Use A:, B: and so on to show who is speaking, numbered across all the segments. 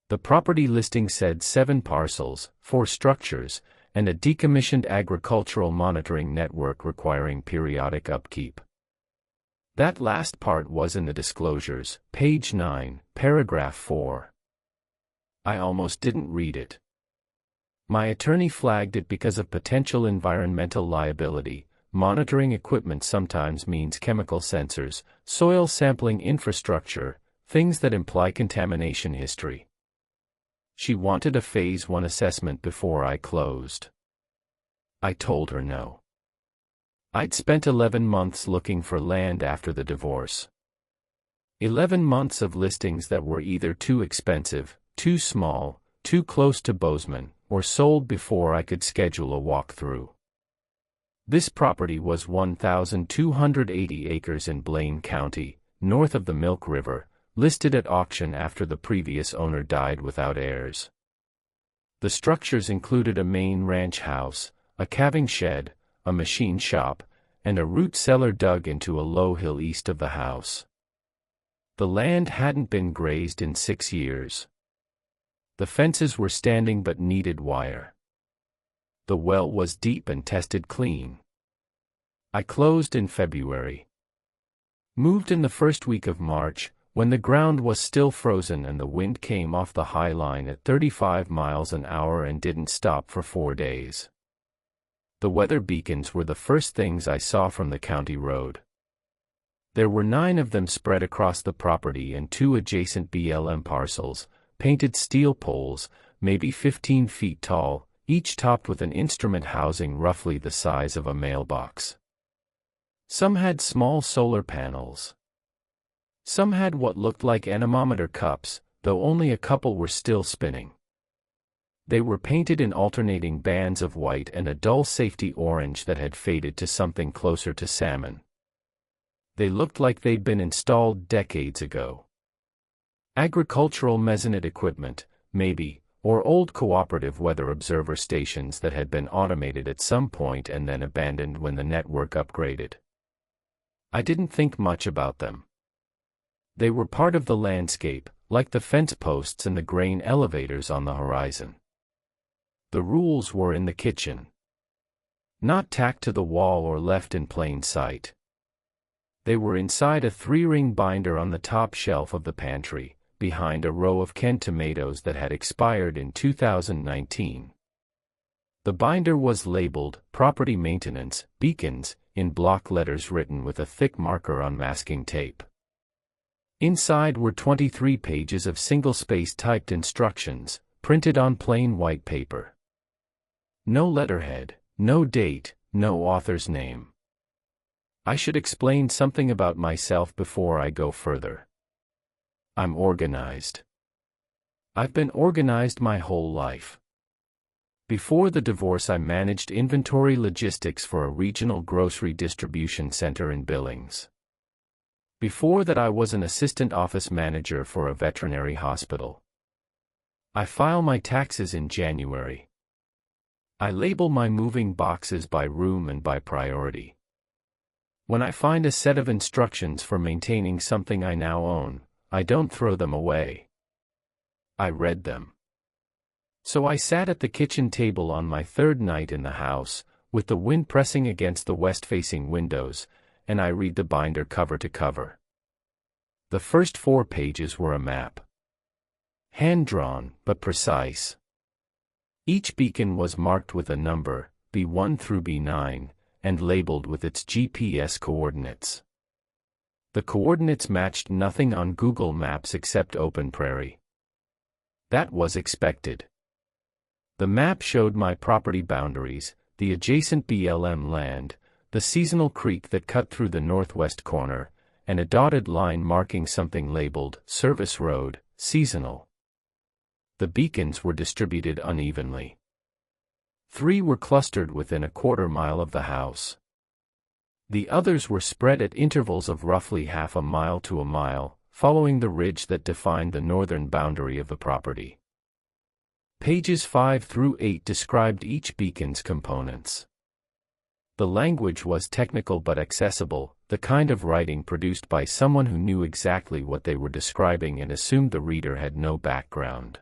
A: The property listing said 7 parcels, 4 structures, and a decommissioned agricultural monitoring network requiring periodic upkeep. That last part was in the disclosures, page 9, paragraph 4. I almost didn't read it. My attorney flagged it because of potential environmental liability. Monitoring equipment sometimes means chemical sensors, soil sampling infrastructure, things that imply contamination history. She wanted a Phase 1 assessment before I closed. I told her no. I'd spent 11 months looking for land after the divorce. 11 months of listings that were either too expensive, too small, too close to Bozeman, or sold before I could schedule a walkthrough. This property was 1,280 acres in Blaine County, north of the Milk River, listed at auction after the previous owner died without heirs. The structures included a main ranch house, a calving shed, a machine shop, and a root cellar dug into a low hill east of the house. The land hadn't been grazed in 6 years. The fences were standing but needed wire. The well was deep and tested clean. I closed in February. Moved in the first week of March, when the ground was still frozen and the wind came off the high line at 35 miles an hour and didn't stop for 4 days. The weather beacons were the first things I saw from the county road. There were 9 of them spread across the property and 2 adjacent BLM parcels, painted steel poles, maybe 15 feet tall, each topped with an instrument housing roughly the size of a mailbox. Some had small solar panels. Some had what looked like anemometer cups, though only a couple were still spinning. They were painted in alternating bands of white and a dull safety orange that had faded to something closer to salmon. They looked like they'd been installed decades ago. Agricultural mesonet equipment, maybe, or old cooperative weather observer stations that had been automated at some point and then abandoned when the network upgraded. I didn't think much about them. They were part of the landscape, like the fence posts and the grain elevators on the horizon. The rules were in the kitchen. Not tacked to the wall or left in plain sight. They were inside a 3-ring binder on the top shelf of the pantry, behind a row of canned tomatoes that had expired in 2019. The binder was labeled, Property Maintenance, Beacons, in block letters written with a thick marker on masking tape. Inside were 23 pages of single-space typed instructions, printed on plain white paper. No letterhead, no date, no author's name. I should explain something about myself before I go further. I'm organized. I've been organized my whole life. Before the divorce, I managed inventory logistics for a regional grocery distribution center in Billings. Before that, I was an assistant office manager for a veterinary hospital. I file my taxes in January. I label my moving boxes by room and by priority. When I find a set of instructions for maintaining something I now own, I don't throw them away. I read them. So I sat at the kitchen table on my 3rd night in the house, with the wind pressing against the west-facing windows, and I read the binder cover to cover. The first 4 pages were a map. Hand-drawn, but precise. Each beacon was marked with a number, B1 through B9, and labeled with its GPS coordinates. The coordinates matched nothing on Google Maps except open prairie. That was expected. The map showed my property boundaries, the adjacent BLM land, the seasonal creek that cut through the northwest corner, and a dotted line marking something labeled Service Road, Seasonal. The beacons were distributed unevenly. 3 were clustered within a quarter mile of the house. The others were spread at intervals of roughly half a mile to a mile, following the ridge that defined the northern boundary of the property. Pages 5 through 8 described each beacon's components. The language was technical but accessible, the kind of writing produced by someone who knew exactly what they were describing and assumed the reader had no background.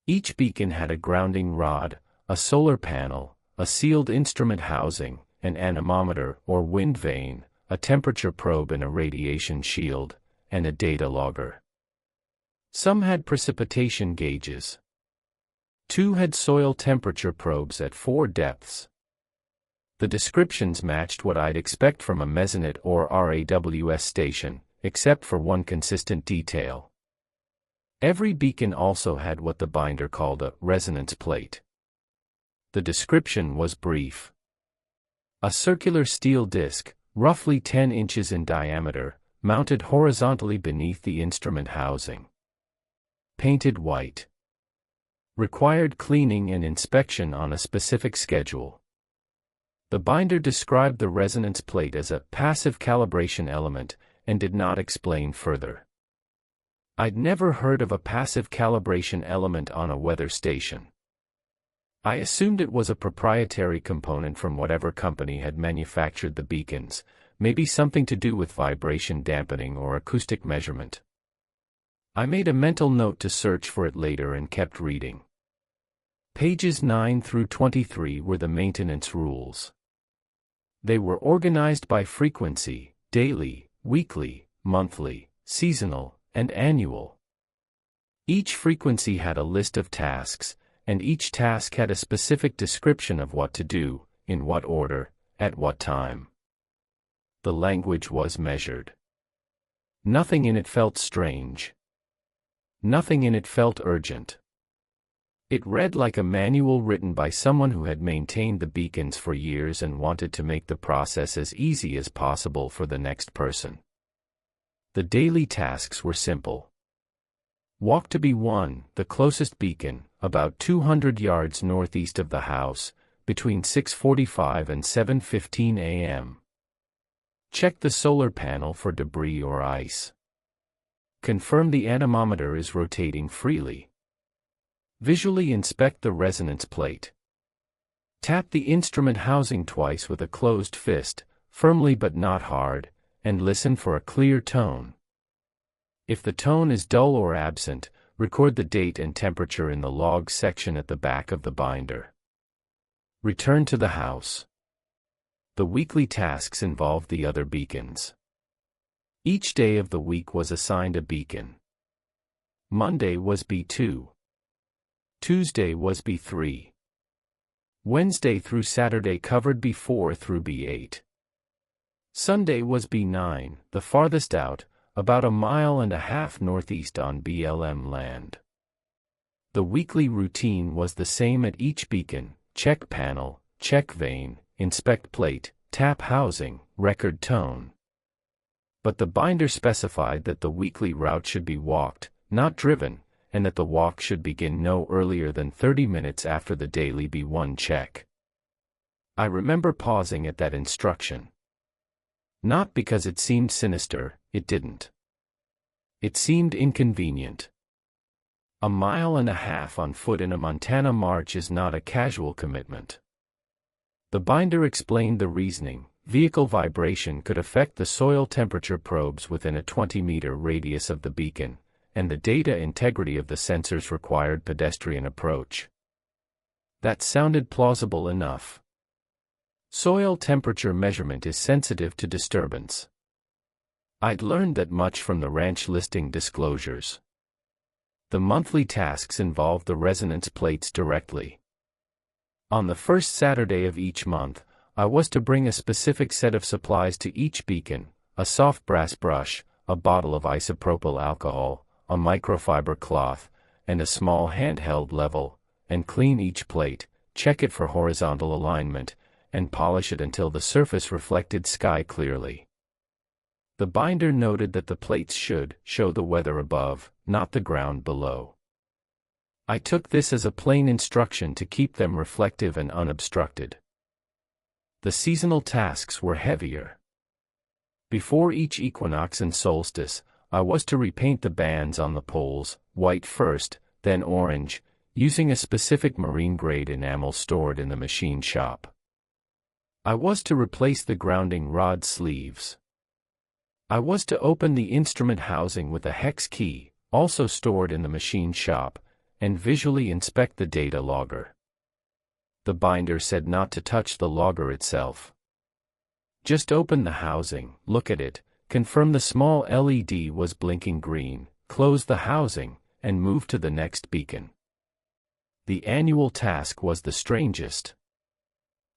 A: Each beacon had a grounding rod, a solar panel, a sealed instrument housing, an anemometer or wind vane, a temperature probe and a radiation shield, and a data logger. Some had precipitation gauges. 2 had soil temperature probes at 4 depths. The descriptions matched what I'd expect from a mesonet or RAWS station, except for one consistent detail. Every beacon also had what the binder called a resonance plate. The description was brief. A circular steel disc, roughly 10 inches in diameter, mounted horizontally beneath the instrument housing. Painted white. Required cleaning and inspection on a specific schedule. The binder described the resonance plate as a passive calibration element and did not explain further. I'd never heard of a passive calibration element on a weather station. I assumed it was a proprietary component from whatever company had manufactured the beacons, maybe something to do with vibration dampening or acoustic measurement. I made a mental note to search for it later and kept reading. Pages 9 through 23 were the maintenance rules. They were organized by frequency, daily, weekly, monthly, seasonal, and annual. Each frequency had a list of tasks, and each task had a specific description of what to do, in what order, at what time. The language was measured. Nothing in it felt strange. Nothing in it felt urgent. It read like a manual written by someone who had maintained the beacons for years and wanted to make the process as easy as possible for the next person. The daily tasks were simple. Walk to B1, the closest beacon, about 200 yards northeast of the house, between 6:45 and 7:15 a.m. Check the solar panel for debris or ice. Confirm the anemometer is rotating freely. Visually inspect the resonance plate. Tap the instrument housing twice with a closed fist, firmly but not hard, and listen for a clear tone. If the tone is dull or absent, record the date and temperature in the log section at the back of the binder. Return to the house. The weekly tasks involved the other beacons. Each day of the week was assigned a beacon. Monday was B2. Tuesday was B3. Wednesday through Saturday covered B4 through B8. Sunday was B9, the farthest out, about 1.5 miles northeast on BLM land. The weekly routine was the same at each beacon: check panel, check vane, inspect plate, tap housing, record tone. But the binder specified that the weekly route should be walked, not driven, and that the walk should begin no earlier than 30 minutes after the daily B1 check. I remember pausing at that instruction. Not because it seemed sinister, it didn't. It seemed inconvenient. 1.5 miles on foot in a Montana march is not a casual commitment. The binder explained the reasoning. Vehicle vibration could affect the soil temperature probes within a 20-meter radius of the beacon, and the data integrity of the sensors required pedestrian approach. That sounded plausible enough. Soil temperature measurement is sensitive to disturbance. I'd learned that much from the ranch listing disclosures. The monthly tasks involved the resonance plates directly. On the first Saturday of each month, I was to bring a specific set of supplies to each beacon: a soft brass brush, a bottle of isopropyl alcohol, a microfiber cloth, and a small handheld level, and clean each plate, check it for horizontal alignment, and polish it until the surface reflected sky clearly. The binder noted that the plates should show the weather above, not the ground below. I took this as a plain instruction to keep them reflective and unobstructed. The seasonal tasks were heavier. Before each equinox and solstice, I was to repaint the bands on the poles, white first, then orange, using a specific marine-grade enamel stored in the machine shop. I was to replace the grounding rod sleeves. I was to open the instrument housing with a hex key, also stored in the machine shop, and visually inspect the data logger. The binder said not to touch the logger itself. Just open the housing, look at it, confirm the small LED was blinking green, close the housing, and move to the next beacon. The annual task was the strangest.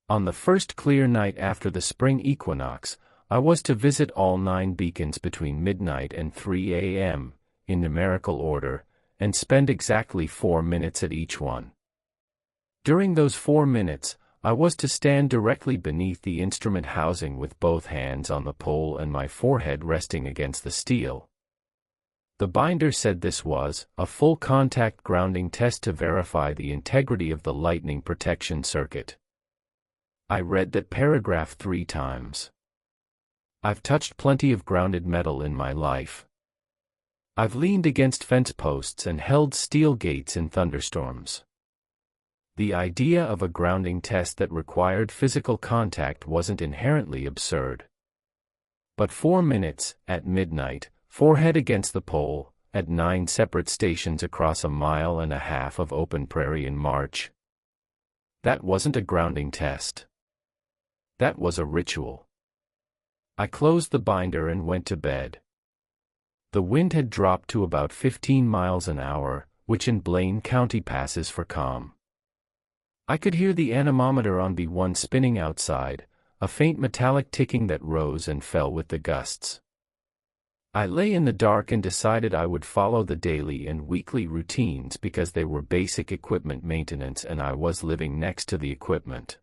A: On the first clear night after the spring equinox, I was to visit all 9 beacons between midnight and 3 a.m., in numerical order, and spend exactly 4 minutes at each one. During those 4 minutes, I was to stand directly beneath the instrument housing with both hands on the pole and my forehead resting against the steel. The binder said this was a full contact grounding test to verify the integrity of the lightning protection circuit. I read that paragraph 3 times. I've touched plenty of grounded metal in my life. I've leaned against fence posts and held steel gates in thunderstorms. The idea of a grounding test that required physical contact wasn't inherently absurd. But 4 minutes, at midnight, forehead against the pole, at 9 separate stations across 1.5 miles of open prairie in March. That wasn't a grounding test. That was a ritual. I closed the binder and went to bed. The wind had dropped to about 15 miles an hour, which in Blaine County passes for calm. I could hear the anemometer on B1 spinning outside, a faint metallic ticking that rose and fell with the gusts. I lay in the dark and decided I would follow the daily and weekly routines because they were basic equipment maintenance and I was living next to the equipment.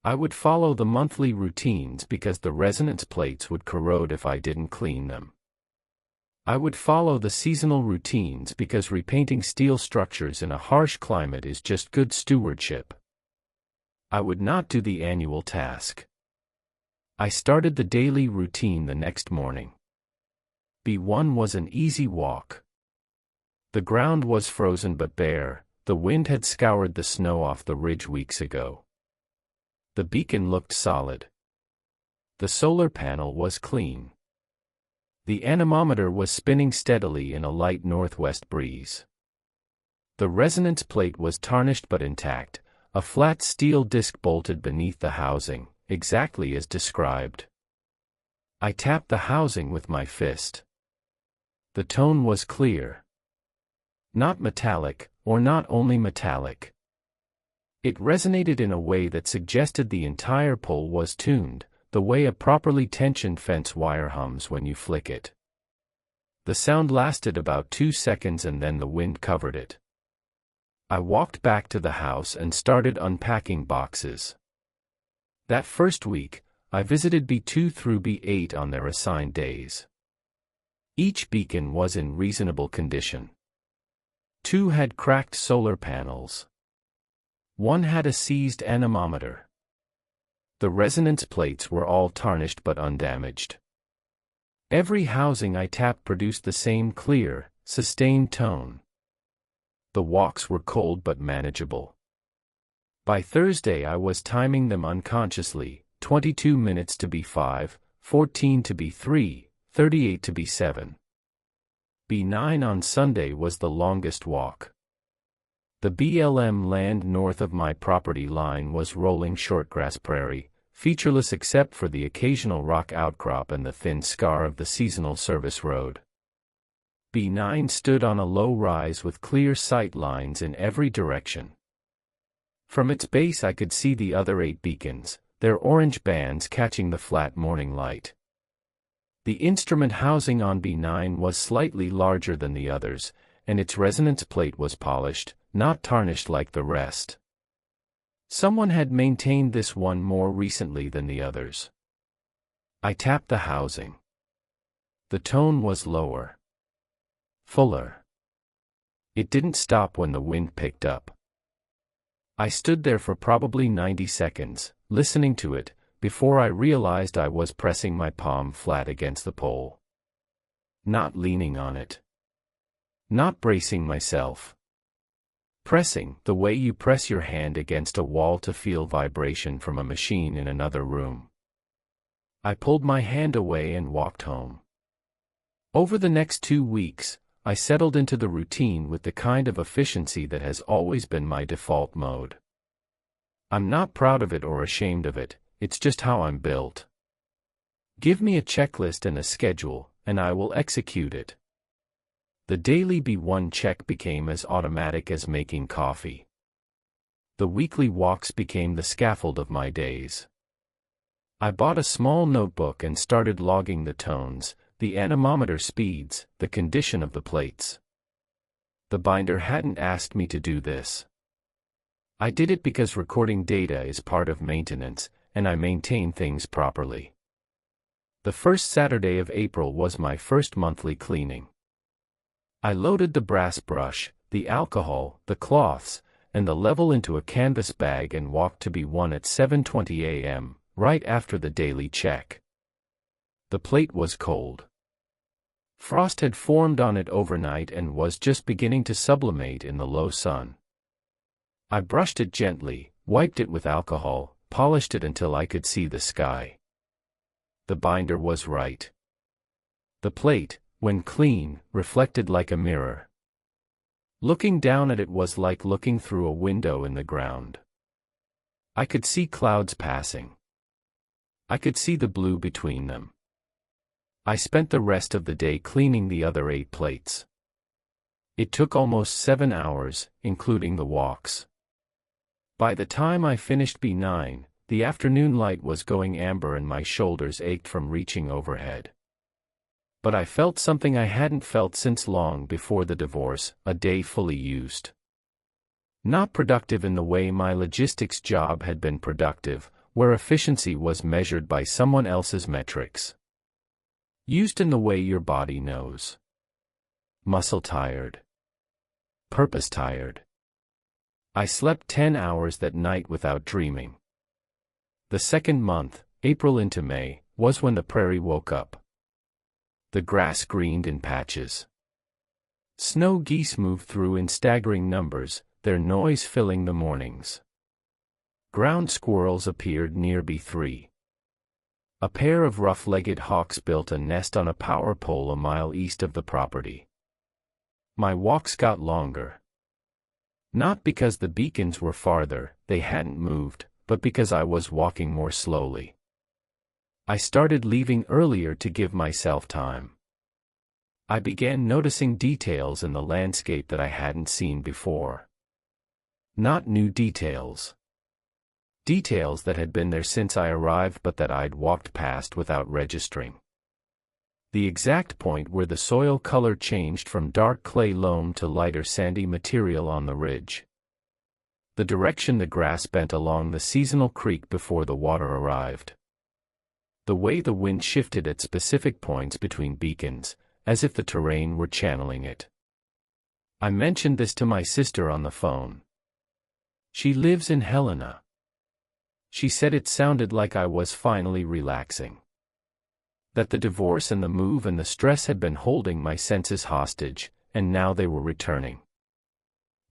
A: I would follow the monthly routines because the resonance plates would corrode if I didn't clean them. I would follow the seasonal routines because repainting steel structures in a harsh climate is just good stewardship. I would not do the annual task. I started the daily routine the next morning. B1 was an easy walk. The ground was frozen but bare, the wind had scoured the snow off the ridge weeks ago. The beacon looked solid. The solar panel was clean. The anemometer was spinning steadily in a light northwest breeze. The resonance plate was tarnished but intact, a flat steel disc bolted beneath the housing, exactly as described. I tapped the housing with my fist. The tone was clear. Not metallic, or not only metallic. It resonated in a way that suggested the entire pole was tuned, the way a properly tensioned fence wire hums when you flick it. The sound lasted about 2 seconds and then the wind covered it. I walked back to the house and started unpacking boxes. That first week, I visited B2 through B8 on their assigned days. Each beacon was in reasonable condition. 2 had cracked solar panels. 1 had a seized anemometer. The resonance plates were all tarnished but undamaged. Every housing I tapped produced the same clear, sustained tone. The walks were cold but manageable. By Thursday I was timing them unconsciously, 22 minutes to B5, 14 to B3, 38 to B7. B9 on Sunday was the longest walk. The BLM land north of my property line was rolling shortgrass prairie, featureless except for the occasional rock outcrop and the thin scar of the seasonal service road. B9 stood on a low rise with clear sight lines in every direction. From its base I could see the other 8 beacons, their orange bands catching the flat morning light. The instrument housing on B9 was slightly larger than the others, and its resonance plate was polished, not tarnished like the rest. Someone had maintained this one more recently than the others. I tapped the housing. The tone was lower. Fuller. It didn't stop when the wind picked up. I stood there for probably 90 seconds, listening to it, before I realized I was pressing my palm flat against the pole. Not leaning on it. Not bracing myself. Pressing, the way you press your hand against a wall to feel vibration from a machine in another room. I pulled my hand away and walked home. Over the next 2 weeks, I settled into the routine with the kind of efficiency that has always been my default mode. I'm not proud of it or ashamed of it, it's just how I'm built. Give me a checklist and a schedule, and I will execute it. The daily B1 check became as automatic as making coffee. The weekly walks became the scaffold of my days. I bought a small notebook and started logging the tones, the anemometer speeds, the condition of the plates. The binder hadn't asked me to do this. I did it because recording data is part of maintenance, and I maintain things properly. The first Saturday of April was my first monthly cleaning. I loaded the brass brush, the alcohol, the cloths, and the level into a canvas bag and walked to B1 at 7:20 a.m., right after the daily check. The plate was cold. Frost had formed on it overnight and was just beginning to sublimate in the low sun. I brushed it gently, wiped it with alcohol, polished it until I could see the sky. The binder was right. The plate, when clean, reflected like a mirror. Looking down at it was like looking through a window in the ground. I could see clouds passing. I could see the blue between them. I spent the rest of the day cleaning the other 8 plates. It took almost 7 hours, including the walks. By the time I finished B9, the afternoon light was going amber and my shoulders ached from reaching overhead. But I felt something I hadn't felt since long before the divorce, a day fully used. Not productive in the way my logistics job had been productive, where efficiency was measured by someone else's metrics. Used in the way your body knows. Muscle tired. Purpose tired. I slept 10 hours that night without dreaming. The second month, April into May, was when the prairie woke up. The grass greened in patches. Snow geese moved through in staggering numbers, their noise filling the mornings. Ground squirrels appeared near B3. A pair of rough-legged hawks built a nest on a power pole a mile east of the property. My walks got longer. Not because the beacons were farther, they hadn't moved, but because I was walking more slowly. I started leaving earlier to give myself time. I began noticing details in the landscape that I hadn't seen before. Not new details. Details that had been there since I arrived but that I'd walked past without registering. The exact point where the soil color changed from dark clay loam to lighter sandy material on the ridge. The direction the grass bent along the seasonal creek before the water arrived. The way the wind shifted at specific points between beacons, as if the terrain were channeling it. I mentioned this to my sister on the phone. She lives in Helena. She said it sounded like I was finally relaxing. That the divorce and the move and the stress had been holding my senses hostage, and now they were returning.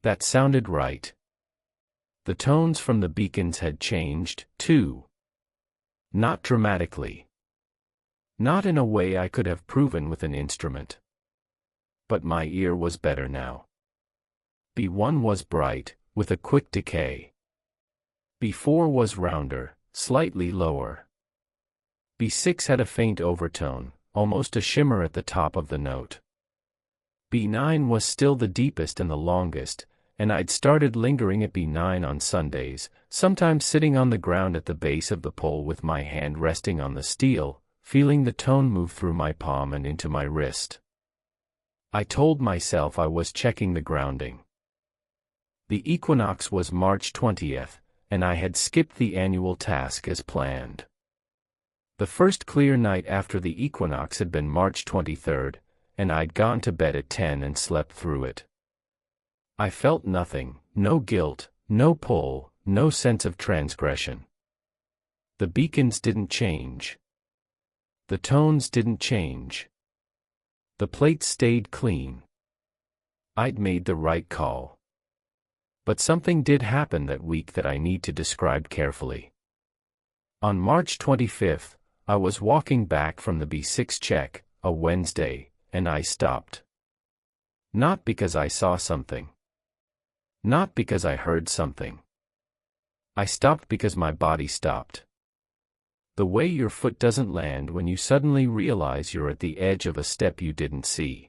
A: That sounded right. The tones from the beacons had changed, too. Not dramatically. Not in a way I could have proven with an instrument. But my ear was better now. B1 was bright, with a quick decay. B4 was rounder, slightly lower. B6 had a faint overtone, almost a shimmer at the top of the note. B9 was still the deepest and the longest, and I'd started lingering at B9 on Sundays, sometimes sitting on the ground at the base of the pole with my hand resting on the steel, feeling the tone move through my palm and into my wrist. I told myself I was checking the grounding. The equinox was March 20th, and I had skipped the annual task as planned. The first clear night after the equinox had been March 23rd, and I'd gone to bed at 10 and slept through it. I felt nothing, no guilt, no pull, no sense of transgression. The beacons didn't change. The tones didn't change. The plates stayed clean. I'd made the right call. But something did happen that week that I need to describe carefully. On March 25th, I was walking back from the B6 check, a Wednesday, and I stopped. Not because I saw something. Not because I heard something. I stopped because my body stopped. The way your foot doesn't land when you suddenly realize you're at the edge of a step you didn't see.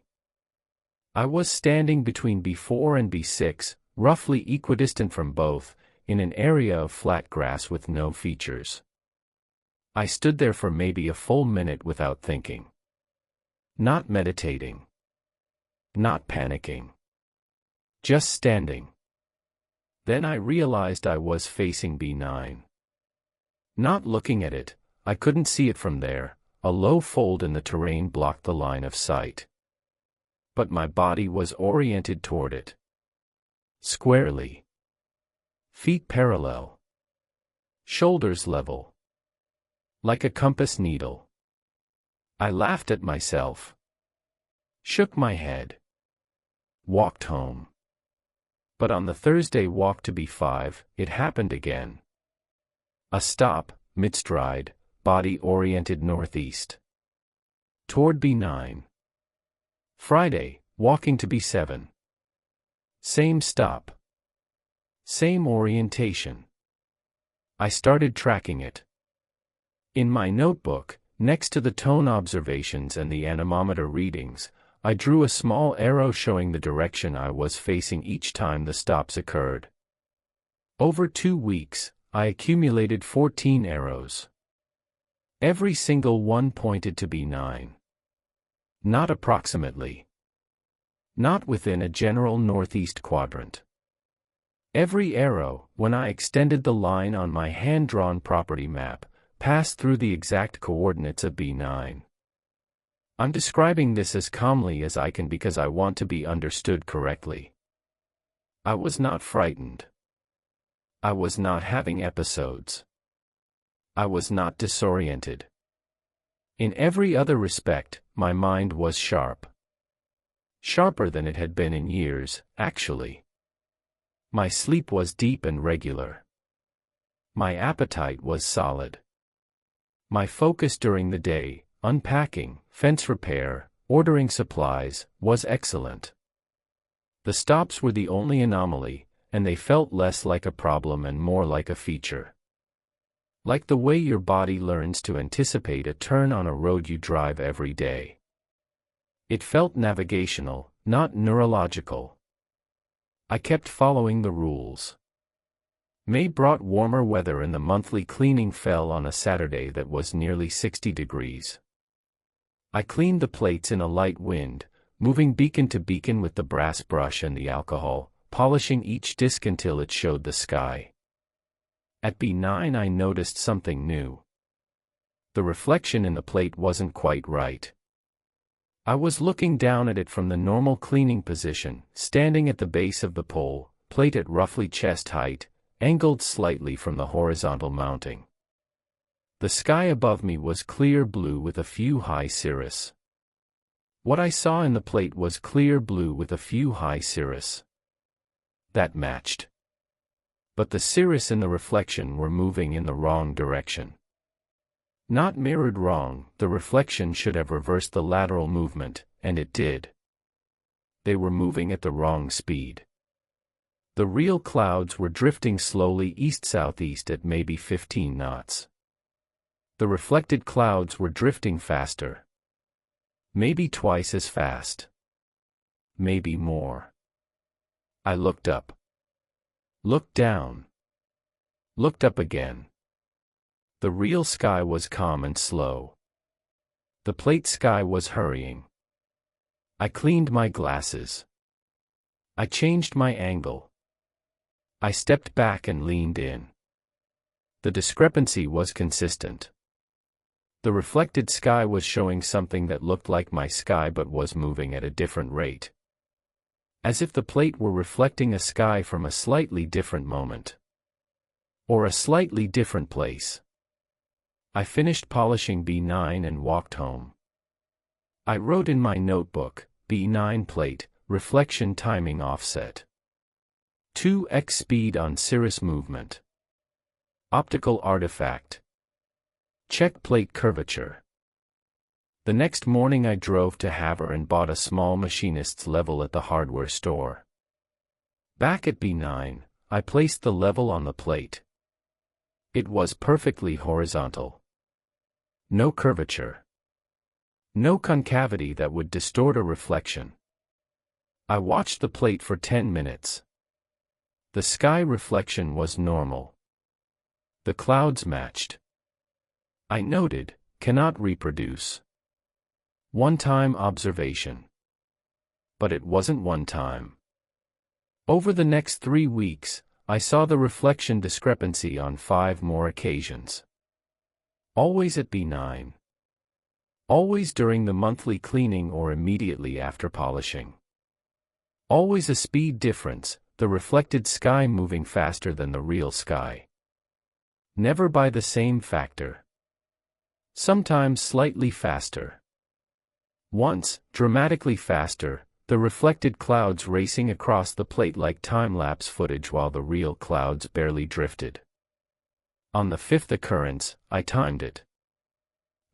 A: I was standing between B4 and B6, roughly equidistant from both, in an area of flat grass with no features. I stood there for maybe a full minute without thinking. Not meditating. Not panicking. Just standing. Then I realized I was facing B9. Not looking at it, I couldn't see it from there, a low fold in the terrain blocked the line of sight. But my body was oriented toward it. Squarely. Feet parallel. Shoulders level. Like a compass needle. I laughed at myself. Shook my head. Walked home. But on the Thursday walk to B5, it happened again. A stop, mid-stride, body oriented northeast. Toward B9. Friday, walking to B7. Same stop. Same orientation. I started tracking it. In my notebook, next to the tone observations and the anemometer readings, I drew a small arrow showing the direction I was facing each time the stops occurred. Over 2 weeks, I accumulated 14 arrows. Every single one pointed to B9. Not approximately. Not within a general northeast quadrant. Every arrow, when I extended the line on my hand-drawn property map, passed through the exact coordinates of B9. I'm describing this as calmly as I can because I want to be understood correctly. I was not frightened. I was not having episodes. I was not disoriented. In every other respect, my mind was sharp. Sharper than it had been in years, actually. My sleep was deep and regular. My appetite was solid. My focus during the day, unpacking, fence repair, ordering supplies, was excellent. The stops were the only anomaly, and they felt less like a problem and more like a feature. Like the way your body learns to anticipate a turn on a road you drive every day. It felt navigational, not neurological. I kept following the rules. May brought warmer weather and the monthly cleaning fell on a Saturday that was nearly 60 degrees. I cleaned the plates in a light wind, moving beacon to beacon with the brass brush and the alcohol, polishing each disc until it showed the sky. At B9 I noticed something new. The reflection in the plate wasn't quite right. I was looking down at it from the normal cleaning position, standing at the base of the pole, plate at roughly chest height, angled slightly from the horizontal mounting. The sky above me was clear blue with a few high cirrus. What I saw in the plate was clear blue with a few high cirrus. That matched. But the cirrus and the reflection were moving in the wrong direction. Not mirrored wrong, the reflection should have reversed the lateral movement, and it did. They were moving at the wrong speed. The real clouds were drifting slowly east-southeast at maybe 15 knots. The reflected clouds were drifting faster. Maybe twice as fast. Maybe more. I looked up. Looked down. Looked up again. The real sky was calm and slow. The plate sky was hurrying. I cleaned my glasses. I changed my angle. I stepped back and leaned in. The discrepancy was consistent. The reflected sky was showing something that looked like my sky but was moving at a different rate. As if the plate were reflecting a sky from a slightly different moment. Or a slightly different place. I finished polishing B9 and walked home. I wrote in my notebook, B9 plate, reflection timing offset. 2x speed on cirrus movement. Optical artifact. Check plate curvature. The next morning I drove to Havre and bought a small machinist's level at the hardware store. Back at B9, I placed the level on the plate. It was perfectly horizontal. No curvature. No concavity that would distort a reflection. I watched the plate for 10 minutes. The sky reflection was normal. The clouds matched. I noted, cannot reproduce. One-time observation. But it wasn't one time. Over the next 3 weeks, I saw the reflection discrepancy on 5 more occasions. Always at B9. Always during the monthly cleaning or immediately after polishing. Always a speed difference, the reflected sky moving faster than the real sky. Never by the same factor. Sometimes slightly faster. Once, dramatically faster, the reflected clouds racing across the plate like time-lapse footage while the real clouds barely drifted. On the 5th occurrence, I timed it.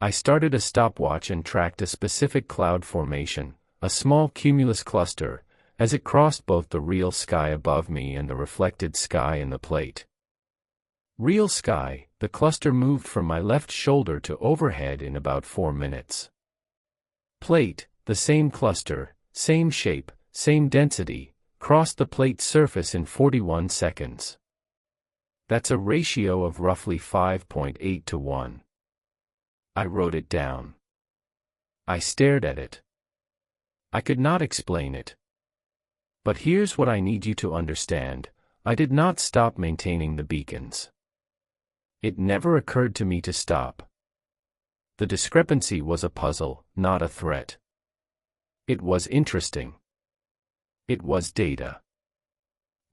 A: I started a stopwatch and tracked a specific cloud formation, a small cumulus cluster, as it crossed both the real sky above me and the reflected sky in the plate. Real sky, the cluster moved from my left shoulder to overhead in about 4 minutes. Plate, the same cluster, same shape, same density, crossed the plate's surface in 41 seconds. That's a ratio of roughly 5.8 to 1. I wrote it down. I stared at it. I could not explain it. But here's what I need you to understand, I did not stop maintaining the beacons. It never occurred to me to stop. The discrepancy was a puzzle, not a threat. It was interesting. It was data.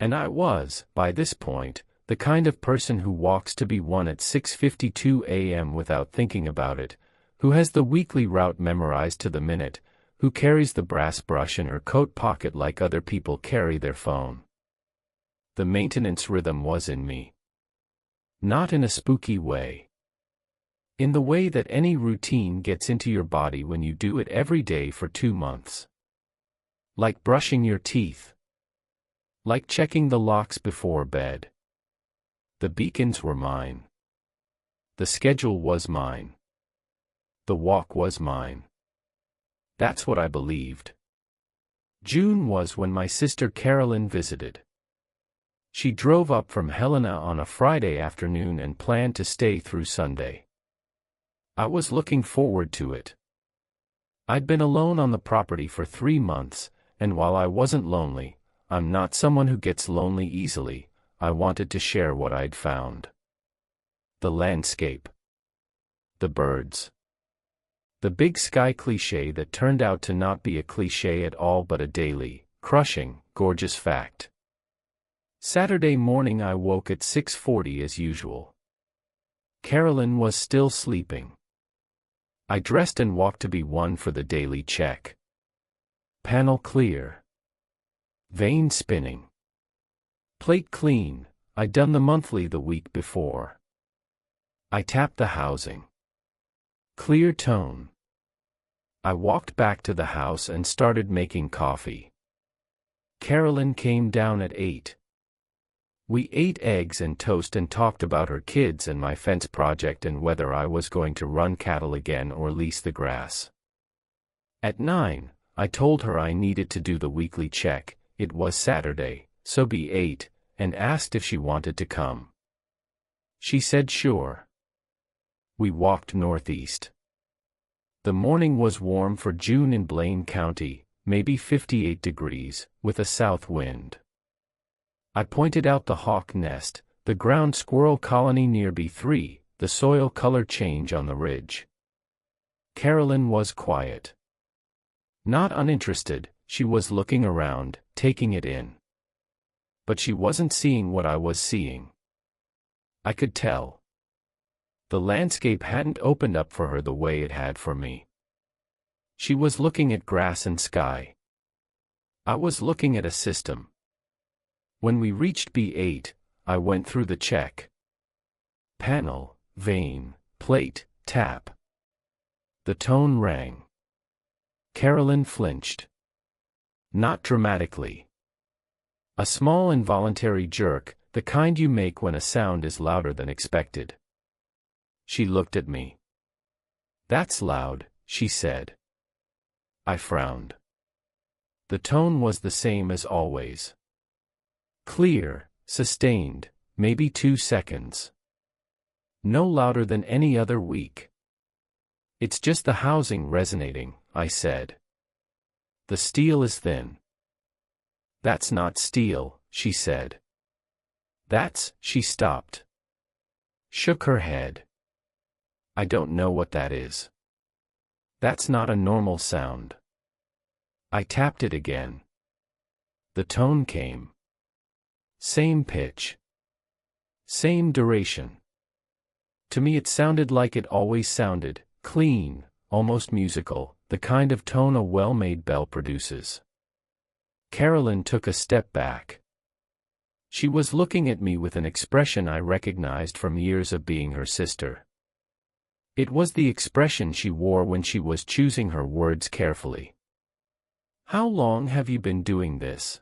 A: And I was, by this point, the kind of person who walks to B1 at 6:52 a.m. without thinking about it, who has the weekly route memorized to the minute, who carries the brass brush in her coat pocket like other people carry their phone. The maintenance rhythm was in me. Not in a spooky way. In the way that any routine gets into your body when you do it every day for 2 months. Like brushing your teeth. Like checking the locks before bed. The beacons were mine. The schedule was mine. The walk was mine. That's what I believed. June was when my sister Carolyn visited. She drove up from Helena on a Friday afternoon and planned to stay through Sunday. I was looking forward to it. I'd been alone on the property for 3 months, and while I wasn't lonely, I'm not someone who gets lonely easily, I wanted to share what I'd found. The landscape. The birds. The big sky cliché that turned out to not be a cliché at all but a daily, crushing, gorgeous fact. Saturday morning I woke at 6:40 as usual. Carolyn was still sleeping. I dressed and walked to B1 for the daily check. Panel clear. Vane spinning. Plate clean, I'd done the monthly the week before. I tapped the housing. Clear tone. I walked back to the house and started making coffee. Carolyn came down at 8. We ate eggs and toast and talked about her kids and my fence project and whether I was going to run cattle again or lease the grass. At 9, I told her I needed to do the weekly check, it was Saturday, so B8, and asked if she wanted to come. She said sure. We walked northeast. The morning was warm for June in Blaine County, maybe 58 degrees, with a south wind. I pointed out the hawk nest, the ground squirrel colony near B3, the soil color change on the ridge. Carolyn was quiet. Not uninterested, she was looking around, taking it in. But she wasn't seeing what I was seeing. I could tell. The landscape hadn't opened up for her the way it had for me. She was looking at grass and sky. I was looking at a system. When we reached B8, I went through the check. Panel, vane, plate, tap. The tone rang. Carolyn flinched. Not dramatically. A small involuntary jerk, the kind you make when a sound is louder than expected. She looked at me. "That's loud," she said. I frowned. The tone was the same as always. Clear, sustained, maybe 2 seconds. No louder than any other week. "It's just the housing resonating," I said. "The steel is thin." "That's not steel," she said. She stopped. Shook her head. "I don't know what that is. That's not a normal sound." I tapped it again. The tone came. Same pitch. Same duration. To me it sounded like it always sounded, clean, almost musical, the kind of tone a well-made bell produces. Carolyn took a step back. She was looking at me with an expression I recognized from years of being her sister. It was the expression she wore when she was choosing her words carefully. "How long have you been doing this?"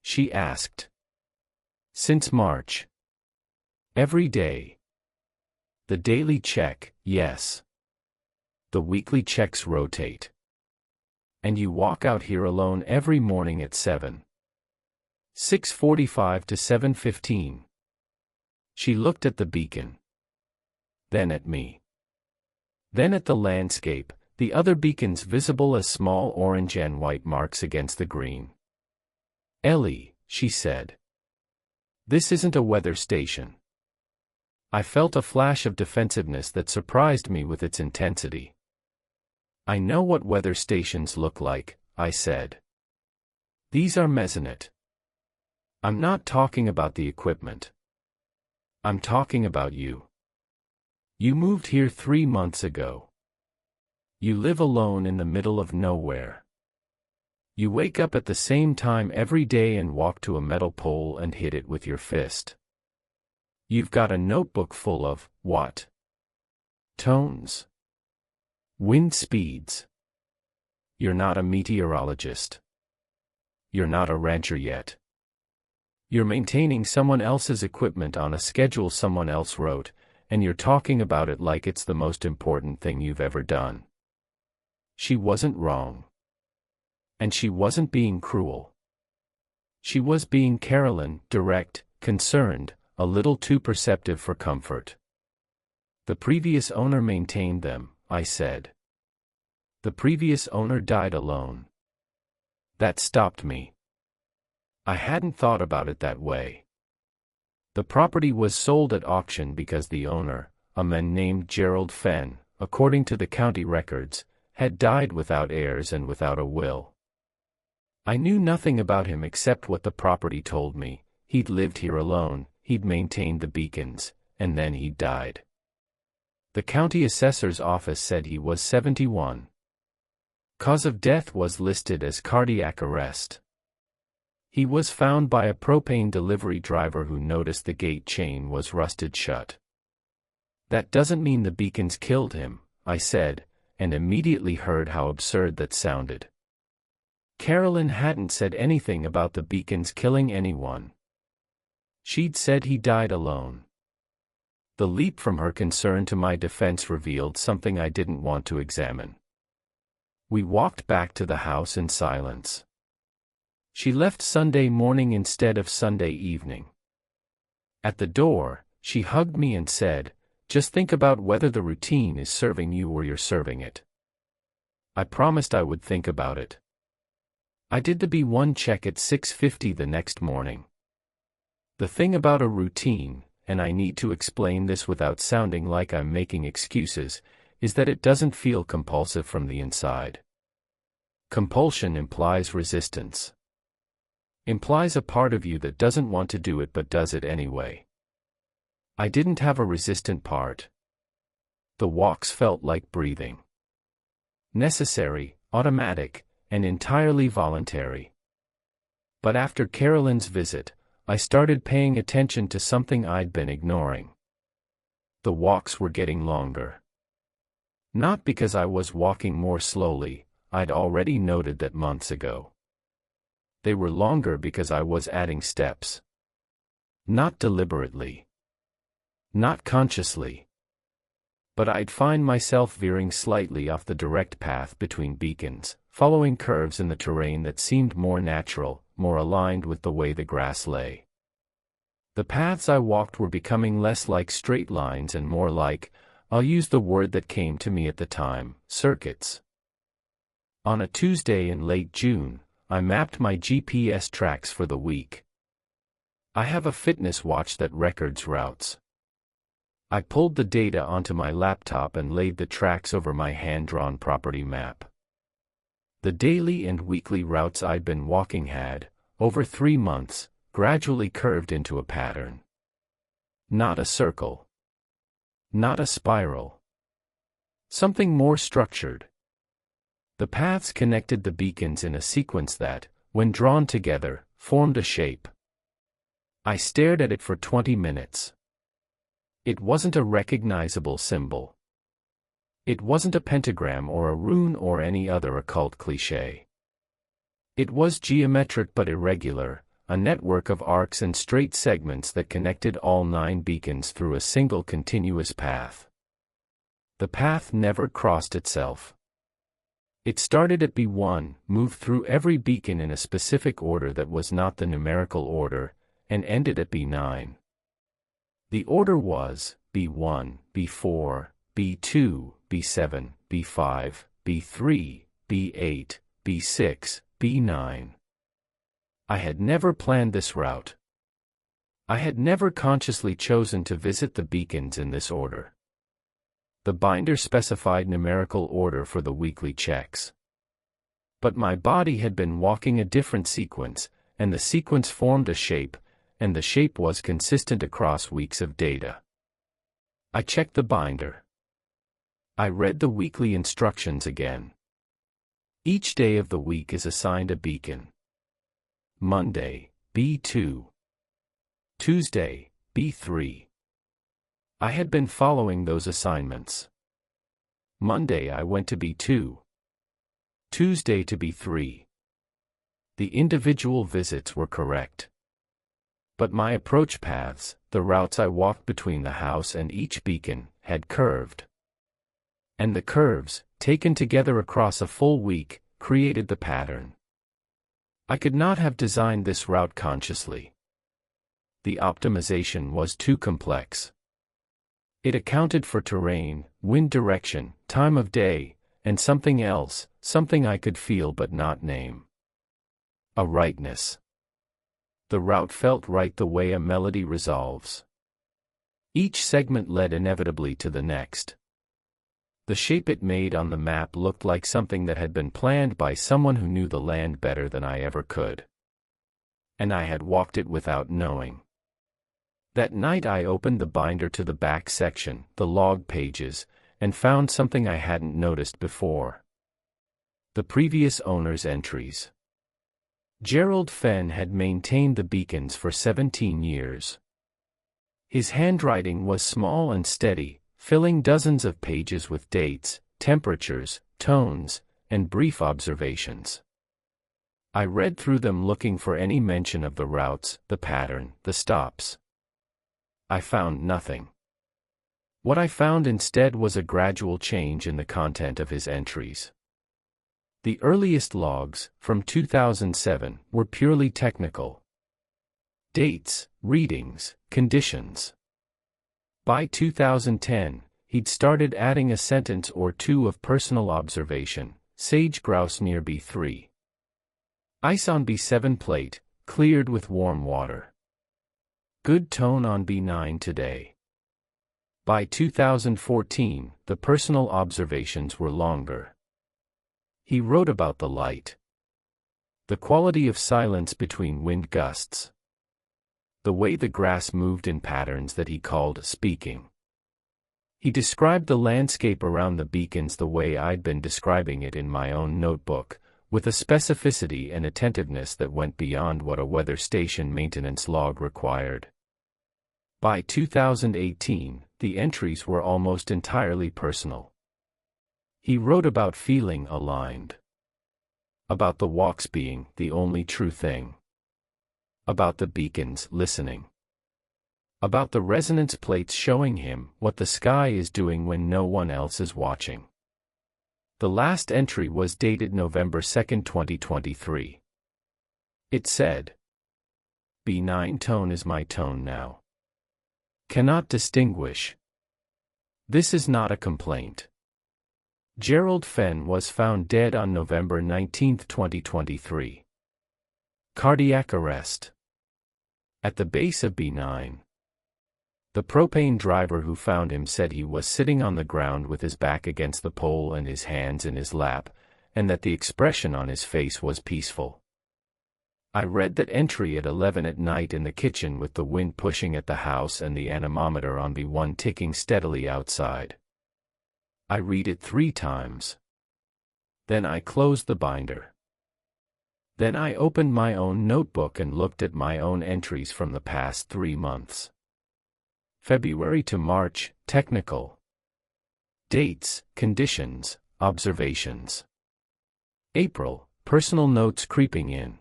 A: she asked. "Since March." "Every day?" "The daily check, yes. The weekly checks rotate." "And you walk out here alone every morning at 6:45 to 7:15. She looked at the beacon. Then at me. Then at the landscape, the other beacons visible as small orange and white marks against the green. "Ellie," she said. "This isn't a weather station." I felt a flash of defensiveness that surprised me with its intensity. "I know what weather stations look like," I said. "These are mesonet. I'm not talking about the equipment. I'm talking about you. You moved here 3 months ago. You live alone in the middle of nowhere. You wake up at the same time every day and walk to a metal pole and hit it with your fist. You've got a notebook full of, what? Tones. Wind speeds. You're not a meteorologist. You're not a rancher yet. You're maintaining someone else's equipment on a schedule someone else wrote, and you're talking about it like it's the most important thing you've ever done." She wasn't wrong. And she wasn't being cruel. She was being Carolyn, direct, concerned, a little too perceptive for comfort. "The previous owner maintained them," I said. "The previous owner died alone." That stopped me. I hadn't thought about it that way. The property was sold at auction because the owner, a man named Gerald Fenn, according to the county records, had died without heirs and without a will. I knew nothing about him except what the property told me. He'd lived here alone, he'd maintained the beacons, and then he died. The county assessor's office said he was 71. Cause of death was listed as cardiac arrest. He was found by a propane delivery driver who noticed the gate chain was rusted shut. "That doesn't mean the beacons killed him," I said, and immediately heard how absurd that sounded. Carolyn hadn't said anything about the beacons killing anyone. She'd said he died alone. The leap from her concern to my defense revealed something I didn't want to examine. We walked back to the house in silence. She left Sunday morning instead of Sunday evening. At the door, she hugged me and said, "Just think about whether the routine is serving you or you're serving it." I promised I would think about it. I did the B1 check at 6:50 the next morning. The thing about a routine, and I need to explain this without sounding like I'm making excuses, is that it doesn't feel compulsive from the inside. Compulsion implies resistance. Implies a part of you that doesn't want to do it but does it anyway. I didn't have a resistant part. The walks felt like breathing. Necessary, automatic, and entirely voluntary. But after Carolyn's visit, I started paying attention to something I'd been ignoring. The walks were getting longer. Not because I was walking more slowly, I'd already noted that months ago. They were longer because I was adding steps. Not deliberately. Not consciously. But I'd find myself veering slightly off the direct path between beacons, following curves in the terrain that seemed more natural, more aligned with the way the grass lay. The paths I walked were becoming less like straight lines and more like, I'll use the word that came to me at the time, circuits. On a Tuesday in late June, I mapped my GPS tracks for the week. I have a fitness watch that records routes. I pulled the data onto my laptop and laid the tracks over my hand-drawn property map. The daily and weekly routes I'd been walking had, over 3 months, gradually curved into a pattern. Not a circle. Not a spiral. Something more structured. The paths connected the beacons in a sequence that, when drawn together, formed a shape. I stared at it for 20 minutes. It wasn't a recognizable symbol. It wasn't a pentagram or a rune or any other occult cliché. It was geometric but irregular, a network of arcs and straight segments that connected all 9 beacons through a single continuous path. The path never crossed itself. It started at B1, moved through every beacon in a specific order that was not the numerical order, and ended at B9. The order was B1, B4, B2, B7, B5, B3, B8, B6, B9. I had never planned this route. I had never consciously chosen to visit the beacons in this order. The binder specified numerical order for the weekly checks. But my body had been walking a different sequence, and the sequence formed a shape, and the shape was consistent across weeks of data. I checked the binder. I read the weekly instructions again. Each day of the week is assigned a beacon. Monday, B2. Tuesday, B3. I had been following those assignments. Monday I went to B2. Tuesday to B3. The individual visits were correct. But my approach paths, the routes I walked between the house and each beacon, had curved. And the curves, taken together across a full week, created the pattern. I could not have designed this route consciously. The optimization was too complex. It accounted for terrain, wind direction, time of day, and something else, something I could feel but not name. A rightness. The route felt right the way a melody resolves. Each segment led inevitably to the next. The shape it made on the map looked like something that had been planned by someone who knew the land better than I ever could. And I had walked it without knowing. That night I opened the binder to the back section, the log pages, and found something I hadn't noticed before. The previous owner's entries. Gerald Fenn had maintained the beacons for 17 years. His handwriting was small and steady, filling dozens of pages with dates, temperatures, tones, and brief observations. I read through them looking for any mention of the routes, the pattern, the stops. I found nothing. What I found instead was a gradual change in the content of his entries. The earliest logs, from 2007, were purely technical. Dates, readings, conditions. By 2010, he'd started adding a sentence or two of personal observation: sage grouse near B3. Ice on B7 plate, cleared with warm water. Good tone on B9 today. By 2014, the personal observations were longer. He wrote about the light. The quality of silence between wind gusts. The way the grass moved in patterns that he called speaking. He described the landscape around the beacons the way I'd been describing it in my own notebook, with a specificity and attentiveness that went beyond what a weather station maintenance log required. By 2018, the entries were almost entirely personal. He wrote about feeling aligned. About the walks being the only true thing. About the beacons listening. About the resonance plates showing him what the sky is doing when no one else is watching. The last entry was dated November 2, 2023. It said, B9 tone is my tone now. Cannot distinguish. This is not a complaint. Gerald Fenn was found dead on November 19, 2023. Cardiac arrest. At the base of B9. The propane driver who found him said he was sitting on the ground with his back against the pole and his hands in his lap, and that the expression on his face was peaceful. I read that entry at 11 at night in the kitchen with the wind pushing at the house and the anemometer on B1 ticking steadily outside. I read it 3 times. Then I closed the binder. Then I opened my own notebook and looked at my own entries from the past 3 months. February to March, technical. Dates, conditions, observations. April, personal notes creeping in.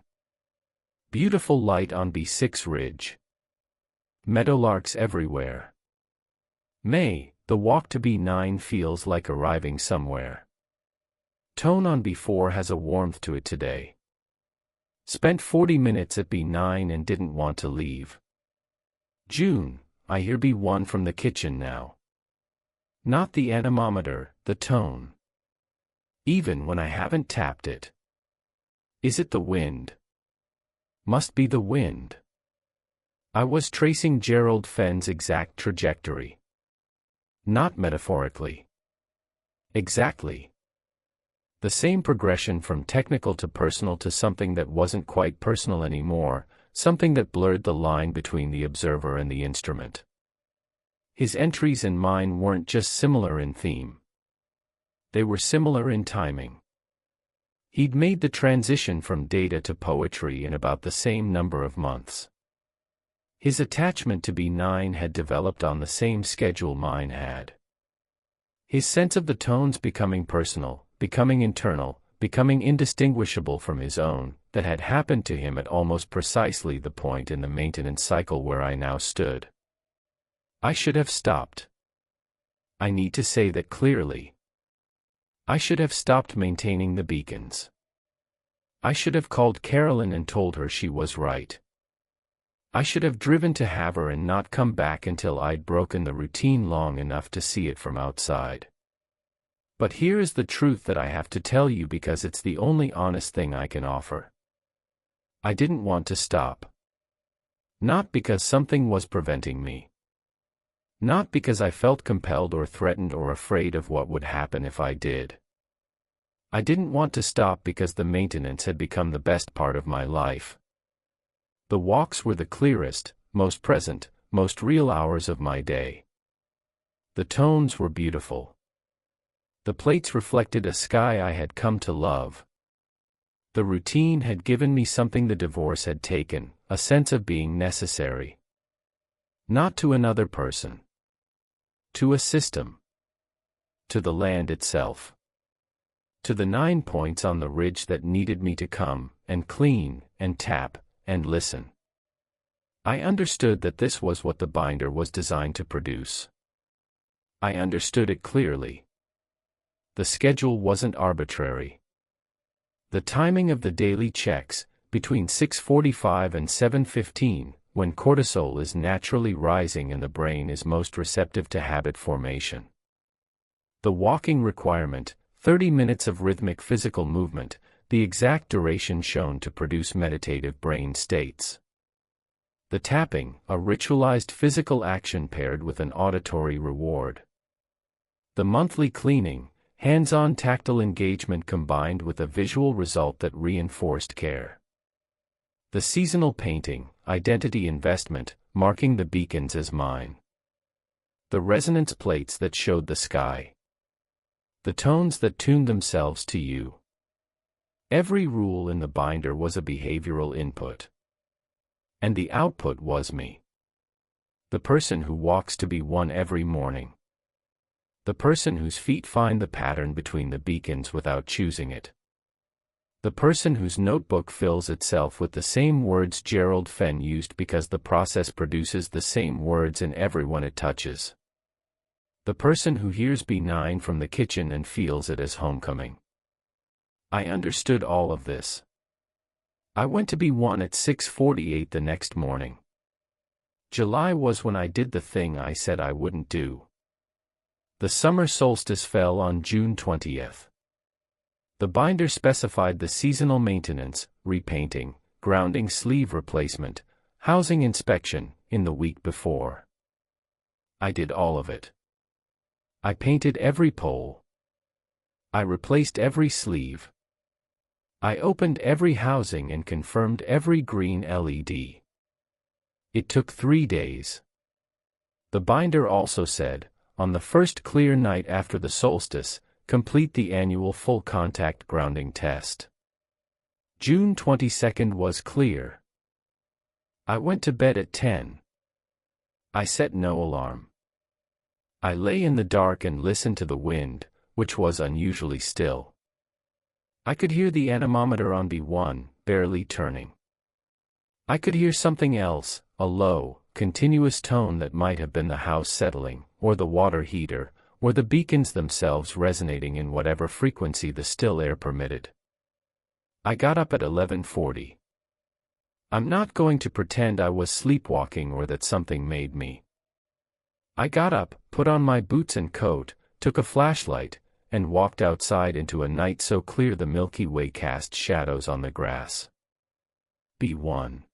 A: Beautiful light on B6 ridge. Meadowlarks everywhere. May, the walk to B9 feels like arriving somewhere. Tone on B4 has a warmth to it today. Spent 40 minutes at B9 and didn't want to leave. June, I hear B1 from the kitchen now. Not the anemometer, the tone. Even when I haven't tapped it. Is it the wind? Must be the wind. I was tracing Gerald Fenn's exact trajectory. Not metaphorically. Exactly. The same progression from technical to personal to something that wasn't quite personal anymore, something that blurred the line between the observer and the instrument. His entries and mine weren't just similar in theme. They were similar in timing. He'd made the transition from data to poetry in about the same number of months. His attachment to B9 had developed on the same schedule mine had. His sense of the tones becoming personal, becoming internal, becoming indistinguishable from his own, that had happened to him at almost precisely the point in the maintenance cycle where I now stood. I should have stopped. I need to say that clearly. I should have stopped maintaining the beacons. I should have called Carolyn and told her she was right. I should have driven to have her and not come back until I'd broken the routine long enough to see it from outside. But here is the truth that I have to tell you because it's the only honest thing I can offer. I didn't want to stop. Not because something was preventing me. Not because I felt compelled or threatened or afraid of what would happen if I did. I didn't want to stop because the maintenance had become the best part of my life. The walks were the clearest, most present, most real hours of my day. The tones were beautiful. The plates reflected a sky I had come to love. The routine had given me something the divorce had taken, a sense of being necessary. Not to another person. To a system. To the land itself. To the 9 points on the ridge that needed me to come, and clean, and tap, and listen. I understood that this was what the binder was designed to produce. I understood it clearly. The schedule wasn't arbitrary. The timing of the daily checks, between 6:45 and 7:15, when cortisol is naturally rising and the brain is most receptive to habit formation. The walking requirement, 30 minutes of rhythmic physical movement, the exact duration shown to produce meditative brain states. The tapping, a ritualized physical action paired with an auditory reward. The monthly cleaning, hands-on tactile engagement combined with a visual result that reinforced care. The seasonal painting, identity investment, marking the beacons as mine. The resonance plates that showed the sky. The tones that tuned themselves to you. Every rule in the binder was a behavioral input. And the output was me. The person who walks to be one every morning. The person whose feet find the pattern between the beacons without choosing it. The person whose notebook fills itself with the same words Gerald Fenn used because the process produces the same words in everyone it touches. The person who hears B9 from the kitchen and feels it as homecoming. I understood all of this. I went to B1 at 6:48 the next morning. July was when I did the thing I said I wouldn't do. The summer solstice fell on June 20th. The binder specified the seasonal maintenance, repainting, grounding sleeve replacement, housing inspection, in the week before. I did all of it. I painted every pole. I replaced every sleeve. I opened every housing and confirmed every green LED. It took 3 days. The binder also said, on the first clear night after the solstice, complete the annual full contact grounding test. June 22nd was clear. I went to bed at 10. I set no alarm. I lay in the dark and listened to the wind, which was unusually still. I could hear the anemometer on B1, barely turning. I could hear something else, a low, continuous tone that might have been the house settling, or the water heater, or the beacons themselves resonating in whatever frequency the still air permitted. I got up at 11:40. I'm not going to pretend I was sleepwalking or that something made me. I got up, put on my boots and coat, took a flashlight, and walked outside into a night so clear the Milky Way cast shadows on the grass. B1.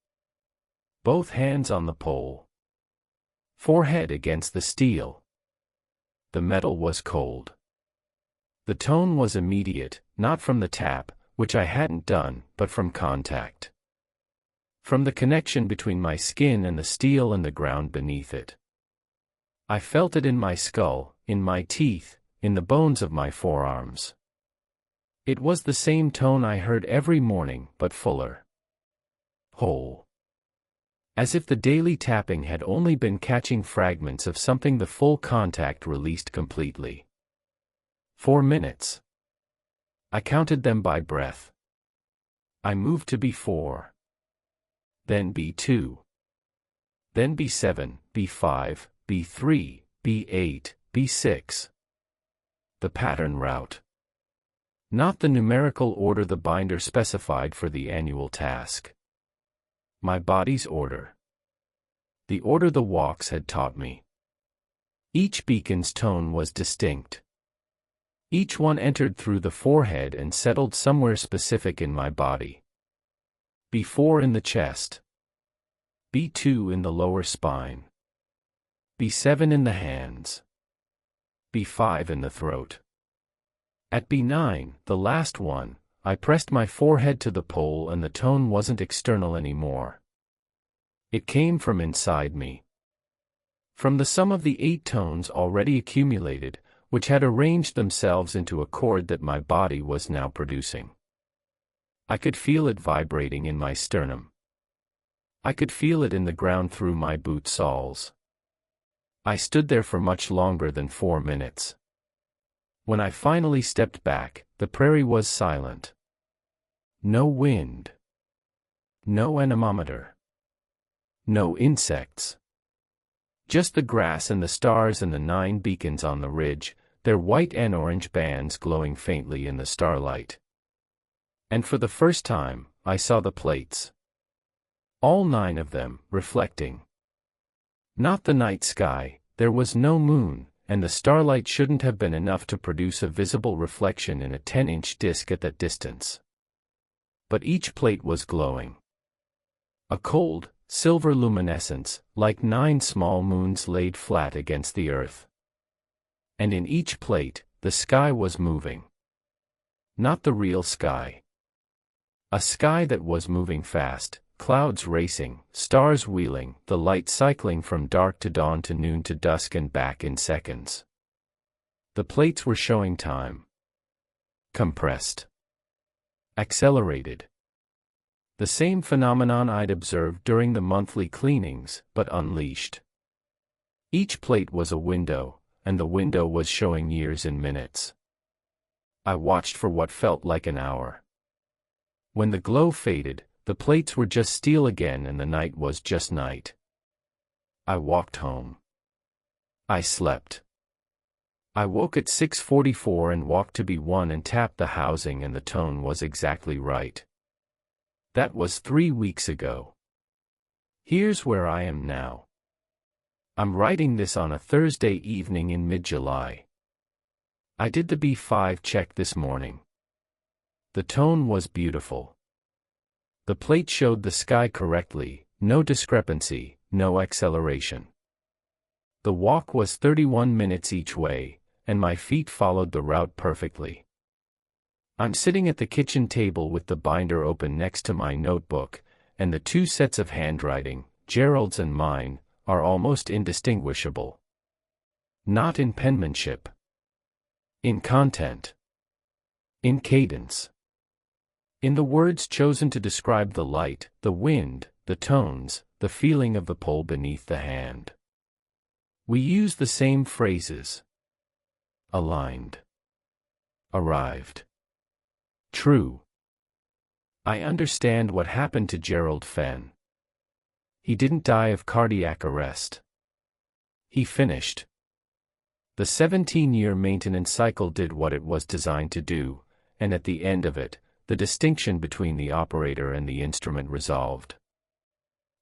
A: Both hands on the pole. Forehead against the steel. The metal was cold. The tone was immediate, not from the tap, which I hadn't done, but from contact. From the connection between my skin and the steel and the ground beneath it. I felt it in my skull, in my teeth, in the bones of my forearms. It was the same tone I heard every morning, but fuller. Whole. As if the daily tapping had only been catching fragments of something the full contact released completely. 4 minutes. I counted them by breath. I moved to B4. Then B2. Then B7, B5, B3, B8, B6. The pattern route. Not the numerical order the binder specified for the annual task. My body's order. The order the walks had taught me. Each beacon's tone was distinct. Each one entered through the forehead and settled somewhere specific in my body. B4 in the chest. B2 in the lower spine. B7 in the hands. B5 in the throat. At B9, the last one, I pressed my forehead to the pole and the tone wasn't external anymore. It came from inside me. From the sum of the 8 tones already accumulated, which had arranged themselves into a chord that my body was now producing. I could feel it vibrating in my sternum. I could feel it in the ground through my boot soles. I stood there for much longer than 4 minutes. When I finally stepped back, the prairie was silent. No wind. No anemometer. No insects. Just the grass and the stars and the 9 beacons on the ridge, their white and orange bands glowing faintly in the starlight. And for the first time, I saw the plates. All 9 of them, reflecting. Not the night sky, there was no moon, and the starlight shouldn't have been enough to produce a visible reflection in a 10-inch disk at that distance. But each plate was glowing. A cold, silver luminescence, like 9 small moons laid flat against the earth. And in each plate, the sky was moving. Not the real sky. A sky that was moving fast, clouds racing, stars wheeling, the light cycling from dark to dawn to noon to dusk and back in seconds. The plates were showing time. Compressed. Accelerated. The same phenomenon I'd observed during the monthly cleanings, but unleashed. Each plate was a window, and the window was showing years in minutes. I watched for what felt like an hour. When the glow faded, the plates were just steel again and the night was just night. I walked home. I slept. I woke at 6:44 and walked to B1 and tapped the housing, and the tone was exactly right. That was 3 weeks ago. Here's where I am now. I'm writing this on a Thursday evening in mid-July. I did the B5 check this morning. The tone was beautiful. The plate showed the sky correctly, no discrepancy, no acceleration. The walk was 31 minutes each way, and my feet followed the route perfectly. I'm sitting at the kitchen table with the binder open next to my notebook, and the two sets of handwriting, Gerald's and mine, are almost indistinguishable. Not in penmanship. In content. In cadence. In the words chosen to describe the light, the wind, the tones, the feeling of the pole beneath the hand. We use the same phrases. Aligned. Arrived. True. I understand what happened to Gerald Fenn. He didn't die of cardiac arrest. He finished. The 17-year maintenance cycle did what it was designed to do, and at the end of it, the distinction between the operator and the instrument resolved.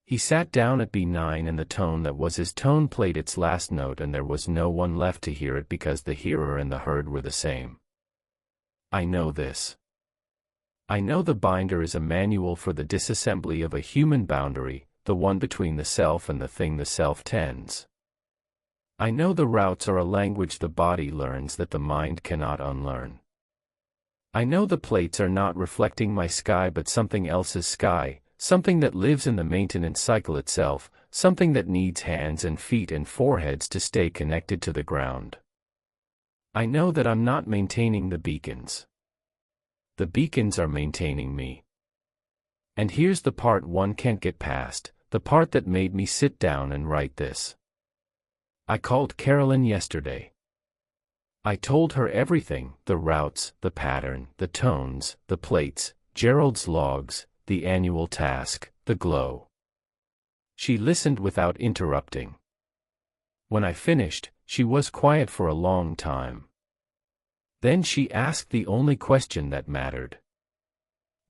A: He sat down at B9 and the tone that was his tone played its last note, and there was no one left to hear it because the hearer and the heard were the same. I know this. I know the binder is a manual for the disassembly of a human boundary, the one between the self and the thing the self tends. I know the routes are a language the body learns that the mind cannot unlearn. I know the plates are not reflecting my sky but something else's sky, something that lives in the maintenance cycle itself, something that needs hands and feet and foreheads to stay connected to the ground. I know that I'm not maintaining the beacons. The beacons are maintaining me. And here's the part one can't get past, the part that made me sit down and write this. I called Carolyn yesterday. I told her everything, the routes, the pattern, the tones, the plates, Gerald's logs, the annual task, the glow. She listened without interrupting. When I finished, she was quiet for a long time. Then she asked the only question that mattered.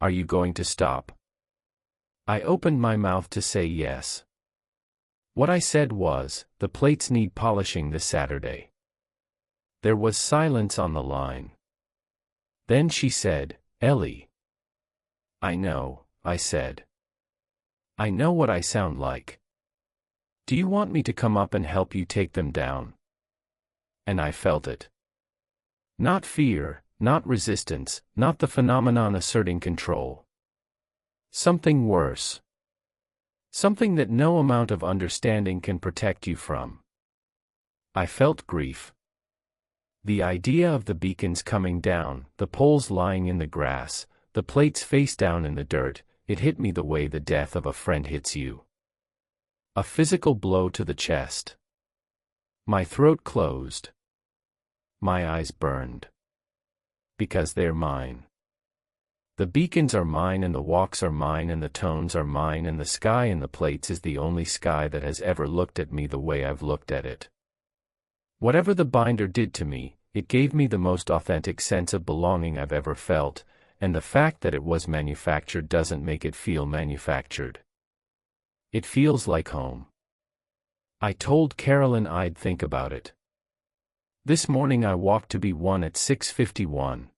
A: Are you going to stop? I opened my mouth to say yes. What I said was, the plates need polishing this Saturday. There was silence on the line. Then she said, Ellie. I know, I said. I know what I sound like. Do you want me to come up and help you take them down? And I felt it. Not fear, not resistance, not the phenomenon asserting control. Something worse. Something that no amount of understanding can protect you from. I felt grief. The idea of the beacons coming down, the poles lying in the grass, the plates face down in the dirt, it hit me the way the death of a friend hits you. A physical blow to the chest. My throat closed. My eyes burned. Because they're mine. The beacons are mine and the walks are mine and the tones are mine and the sky in the plates is the only sky that has ever looked at me the way I've looked at it. Whatever the binder did to me, it gave me the most authentic sense of belonging I've ever felt, and the fact that it was manufactured doesn't make it feel manufactured. It feels like home. I told Carolyn I'd think about it. This morning I walked to B1 at 6:51.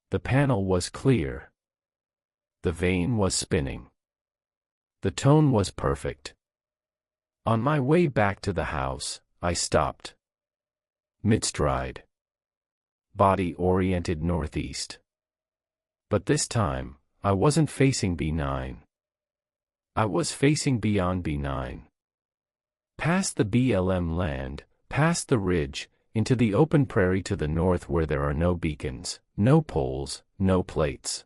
A: The panel was clear. The vane was spinning. The tone was perfect. On my way back to the house, I stopped. Mid-stride. Body oriented northeast. But this time, I wasn't facing B9. I was facing beyond B9. Past the BLM land, past the ridge, into the open prairie to the north where there are no beacons, no poles, no plates.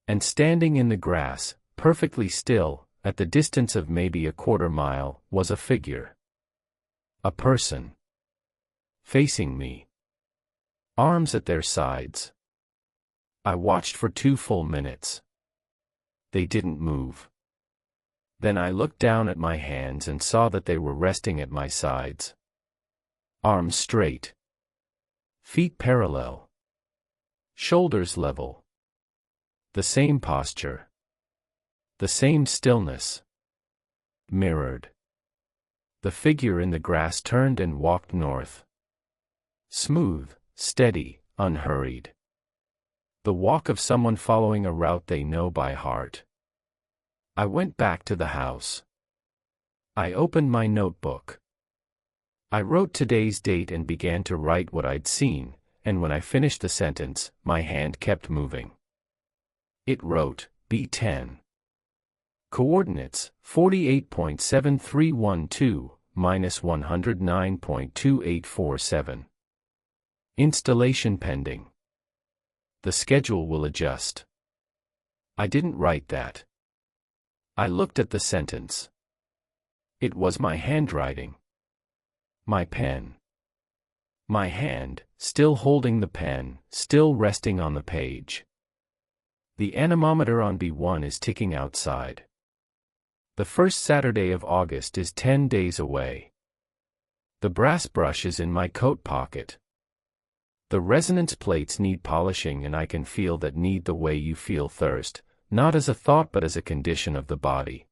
A: And standing in the grass, perfectly still, at the distance of maybe a quarter mile, was a figure. A person. facing me. Arms at their sides. I watched for 2 full minutes. They didn't move. Then I looked down at my hands and saw that they were resting at my sides. Arms straight. Feet parallel. Shoulders level. The same posture. The same stillness. Mirrored. The figure in the grass turned and walked north. Smooth, steady, unhurried. The walk of someone following a route they know by heart. I went back to the house. I opened my notebook. I wrote today's date and began to write what I'd seen, and when I finished the sentence, my hand kept moving. It wrote, B10. Coordinates, 48.7312, minus 109.2847. Installation pending. The schedule will adjust. I didn't write that. I looked at the sentence. It was my handwriting. My pen. My hand, still holding the pen, still resting on the page. The anemometer on B1 is ticking outside. The first Saturday of August is 10 days away. The brass brush is in my coat pocket. The resonance plates need polishing, and I can feel that need the way you feel thirst, not as a thought but as a condition of the body.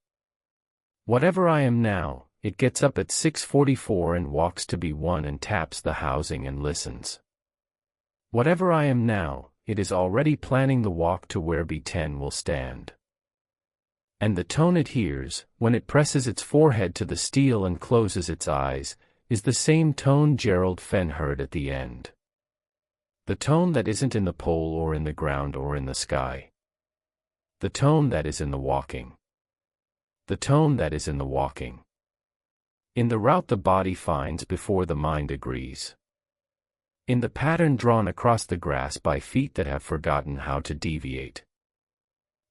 A: Whatever I am now, it gets up at 6:44 and walks to B1 and taps the housing and listens. Whatever I am now, it is already planning the walk to where B10 will stand. And the tone it hears, when it presses its forehead to the steel and closes its eyes, is the same tone Gerald Fenn heard at the end. The tone that isn't in the pole or in the ground or in the sky. The tone that is in the walking. The tone that is in the walking. In the route the body finds before the mind agrees. In the pattern drawn across the grass by feet that have forgotten how to deviate.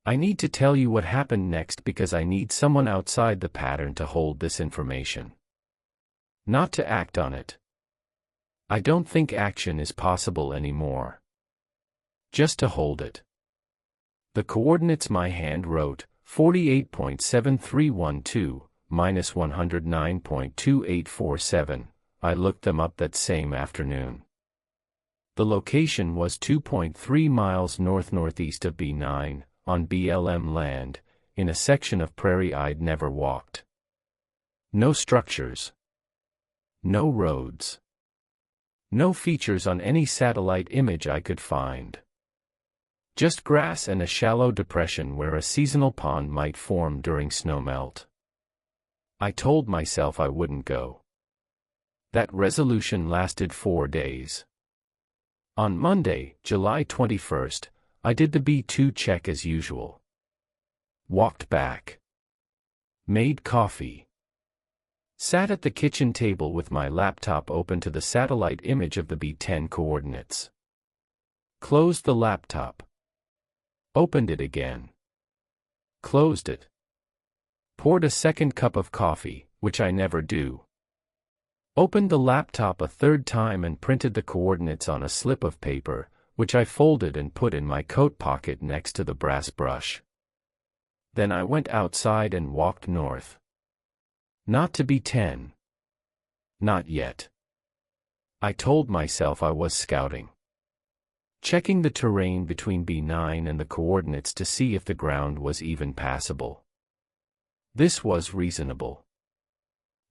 A: I need to tell you what happened next because I need someone outside the pattern to hold this information. Not to act on it. I don't think action is possible anymore. Just to hold it. The coordinates my hand wrote, 48.7312, minus 109.2847, I looked them up that same afternoon. The location was 2.3 miles north-northeast of B9, on BLM land, in a section of prairie I'd never walked. No structures. No roads. No features on any satellite image I could find. Just grass and a shallow depression where a seasonal pond might form during snowmelt. I told myself I wouldn't go. That resolution lasted 4 days. On Monday, July 21st, I did the B2 check as usual. Walked back. Made coffee. Sat at the kitchen table with my laptop open to the satellite image of the B10 coordinates. Closed the laptop. Opened it again. Closed it. Poured a second cup of coffee, which I never do. Opened the laptop a third time and printed the coordinates on a slip of paper, which I folded and put in my coat pocket next to the brass brush. Then I went outside and walked north. Not to B10. Not yet. I told myself I was scouting. Checking the terrain between B9 and the coordinates to see if the ground was even passable. This was reasonable.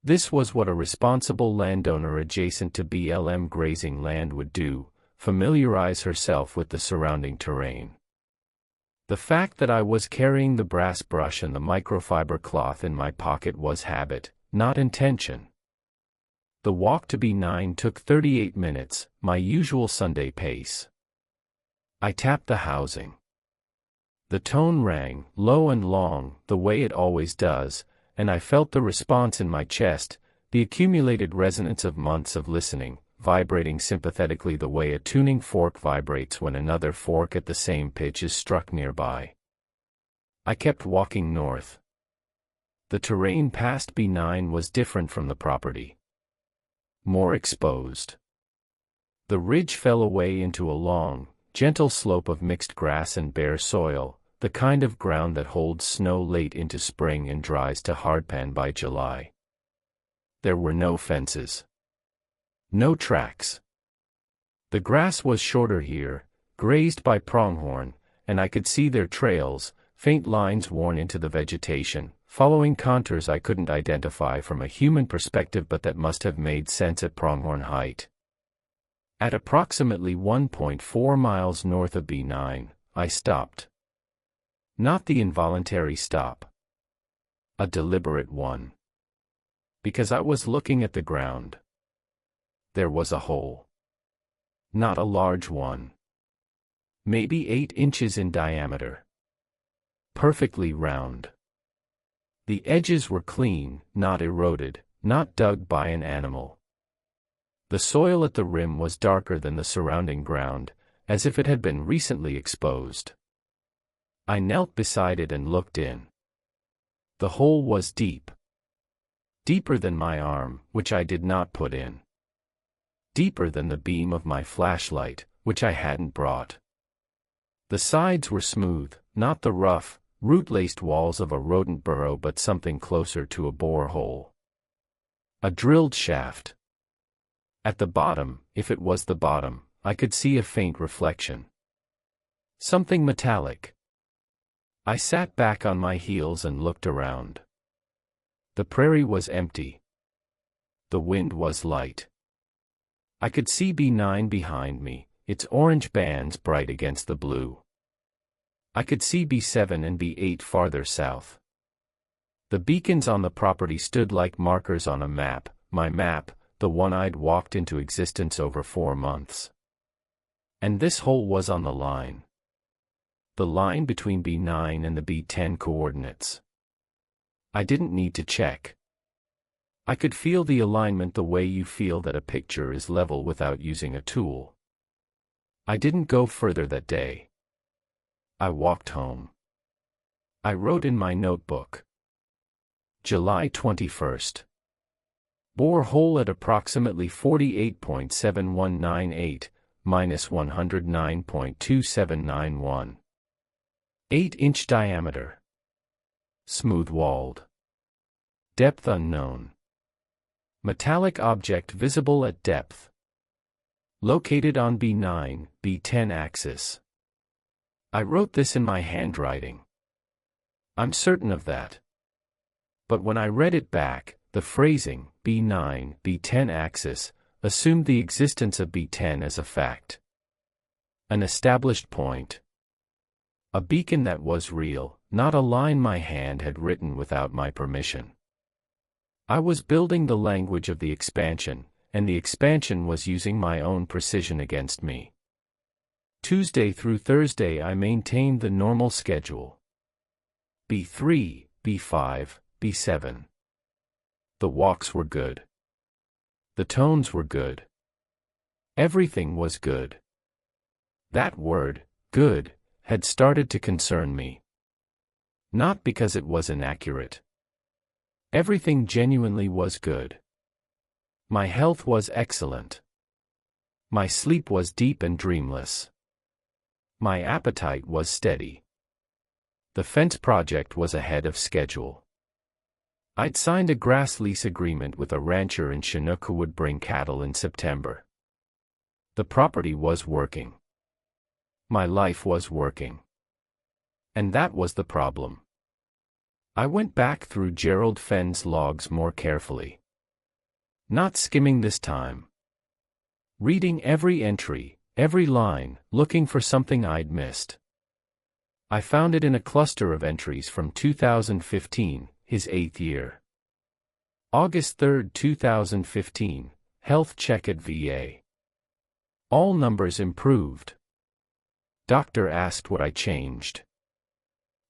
A: This was what a responsible landowner adjacent to BLM grazing land would do, familiarize herself with the surrounding terrain. The fact that I was carrying the brass brush and the microfiber cloth in my pocket was habit, not intention. The walk to B9 took 38 minutes, my usual Sunday pace. I tapped the housing. The tone rang, low and long, the way it always does, and I felt the response in my chest, the accumulated resonance of months of listening, vibrating sympathetically the way a tuning fork vibrates when another fork at the same pitch is struck nearby. I kept walking north. The terrain past B9 was different from the property. More exposed. The ridge fell away into a long, gentle slope of mixed grass and bare soil, the kind of ground that holds snow late into spring and dries to hardpan by July. There were no fences. No tracks. The grass was shorter here, grazed by pronghorn, and I could see their trails, faint lines worn into the vegetation, following contours I couldn't identify from a human perspective but that must have made sense at pronghorn height. At approximately 1.4 miles north of B9, I stopped. Not the involuntary stop. A deliberate one. Because I was looking at the ground. There was a hole. Not a large one. Maybe 8 inches in diameter. Perfectly round. The edges were clean, not eroded, not dug by an animal. The soil at the rim was darker than the surrounding ground, as if it had been recently exposed. I knelt beside it and looked in. The hole was deep. Deeper than my arm, which I did not put in. Deeper than the beam of my flashlight, which I hadn't brought. The sides were smooth, not the rough, root-laced walls of a rodent burrow but something closer to a bore hole. A drilled shaft. At the bottom, if it was the bottom, I could see a faint reflection. Something metallic. I sat back on my heels and looked around. The prairie was empty. The wind was light. I could see B9 behind me, its orange bands bright against the blue. I could see B7 and B8 farther south. The beacons on the property stood like markers on a map, my map, the one I'd walked into existence over 4 months. And this hole was on the line. The line between B9 and the B10 coordinates. I didn't need to check. I could feel the alignment the way you feel that a picture is level without using a tool. I didn't go further that day. I walked home. I wrote in my notebook. July 21st. Bore hole at approximately 48.7198, minus 109.2791. 8-inch diameter. Smooth-walled. Depth unknown. Metallic object visible at depth. Located on B9, B10 axis. I wrote this in my handwriting. I'm certain of that. But when I read it back, the phrasing, B9, B10 axis, assumed the existence of B10 as a fact. An established point. A beacon that was real, not a line my hand had written without my permission. I was building the language of the expansion, and the expansion was using my own precision against me. Tuesday through Thursday I maintained the normal schedule. B3, B5, B7. The walks were good. The tones were good. Everything was good. That word, good, had started to concern me. Not because it was inaccurate. Everything genuinely was good. My health was excellent. My sleep was deep and dreamless. My appetite was steady. The fence project was ahead of schedule. I'd signed a grass lease agreement with a rancher in Chinook who would bring cattle in September. The property was working. My life was working. And that was the problem. I went back through Gerald Fenn's logs more carefully. Not skimming this time. Reading every entry, every line, looking for something I'd missed. I found it in a cluster of entries from 2015, his 8th year. August 3, 2015, health check at VA. All numbers improved. Doctor asked what I changed.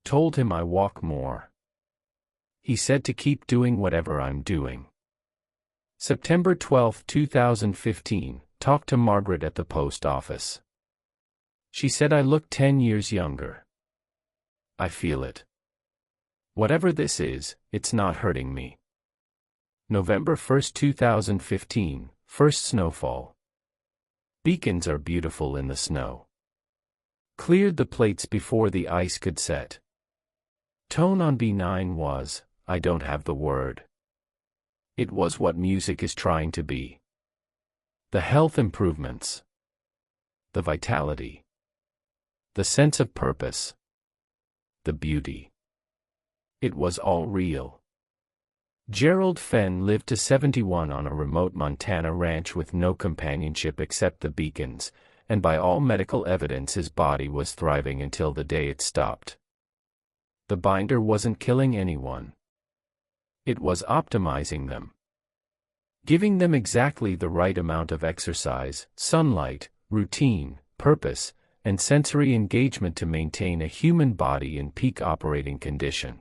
A: Told him I walk more. He said to keep doing whatever I'm doing. September 12, 2015, talked to Margaret at the post office. She said I look 10 years younger. I feel it. Whatever this is, it's not hurting me. November 1, 2015, first snowfall. Beacons are beautiful in the snow. Cleared the plates before the ice could set. Tone on B9 was, I don't have the word. It was what music is trying to be. The health improvements. The vitality. The sense of purpose. The beauty. It was all real. Gerald Fenn lived to 71 on a remote Montana ranch with no companionship except the beacons, and by all medical evidence his body was thriving until the day it stopped. The binder wasn't killing anyone. It was optimizing them. Giving them exactly the right amount of exercise, sunlight, routine, purpose, and sensory engagement to maintain a human body in peak operating condition.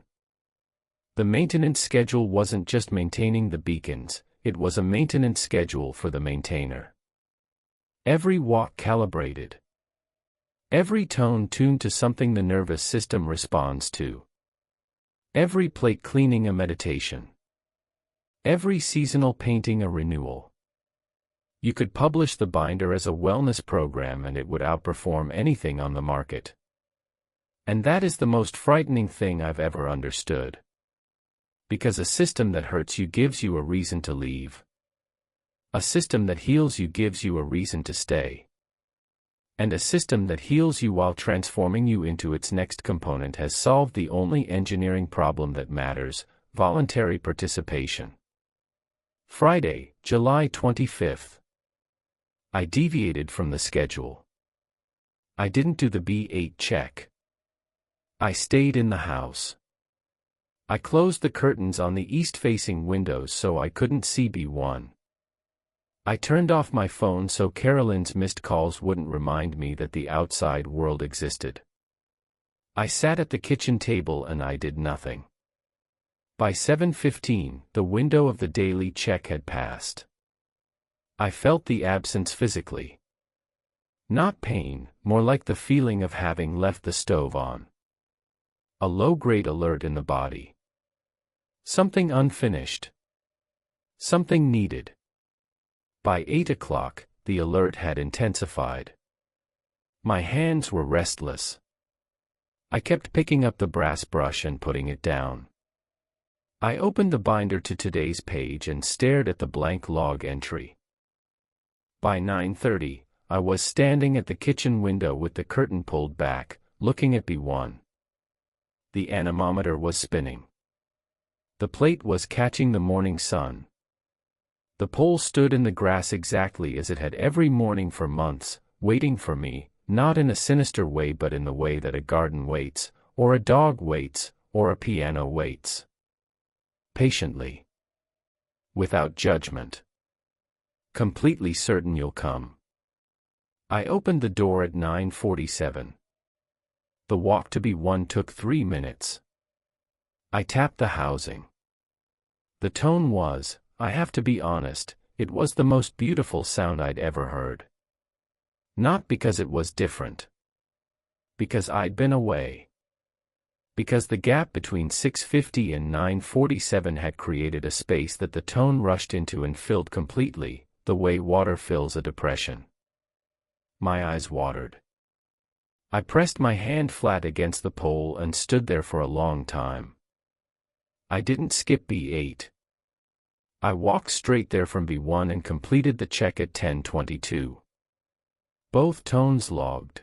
A: The maintenance schedule wasn't just maintaining the beacons, it was a maintenance schedule for the maintainer. Every walk calibrated. Every tone tuned to something the nervous system responds to. Every plate cleaning a meditation. Every seasonal painting a renewal. You could publish the binder as a wellness program and it would outperform anything on the market. And that is the most frightening thing I've ever understood. Because a system that hurts you gives you a reason to leave. A system that heals you gives you a reason to stay. And a system that heals you while transforming you into its next component has solved the only engineering problem that matters: voluntary participation. Friday, July 25th. I deviated from the schedule. I didn't do the B8 check. I stayed in the house. I closed the curtains on the east-facing windows so I couldn't see B1. I turned off my phone so Carolyn's missed calls wouldn't remind me that the outside world existed. I sat at the kitchen table and I did nothing. By 7:15, the window of the daily check had passed. I felt the absence physically. Not pain, more like the feeling of having left the stove on. A low-grade alert in the body. Something unfinished. Something needed. By 8 o'clock, the alert had intensified. My hands were restless. I kept picking up the brass brush and putting it down. I opened the binder to today's page and stared at the blank log entry. By 9:30, I was standing at the kitchen window with the curtain pulled back, looking at B1. The anemometer was spinning. The plate was catching the morning sun. The pole stood in the grass exactly as it had every morning for months, waiting for me, not in a sinister way but in the way that a garden waits, or a dog waits, or a piano waits. Patiently. Without judgment. Completely certain you'll come. I opened the door at 9:47. The walk to B1 took 3 minutes. I tapped the housing. The tone was, I have to be honest, it was the most beautiful sound I'd ever heard. Not because it was different. Because I'd been away. Because the gap between 6:50 and 9:47 had created a space that the tone rushed into and filled completely, the way water fills a depression. My eyes watered. I pressed my hand flat against the pole and stood there for a long time. I didn't skip B8. I walked straight there from B1 and completed the check at 10:22. Both tones logged.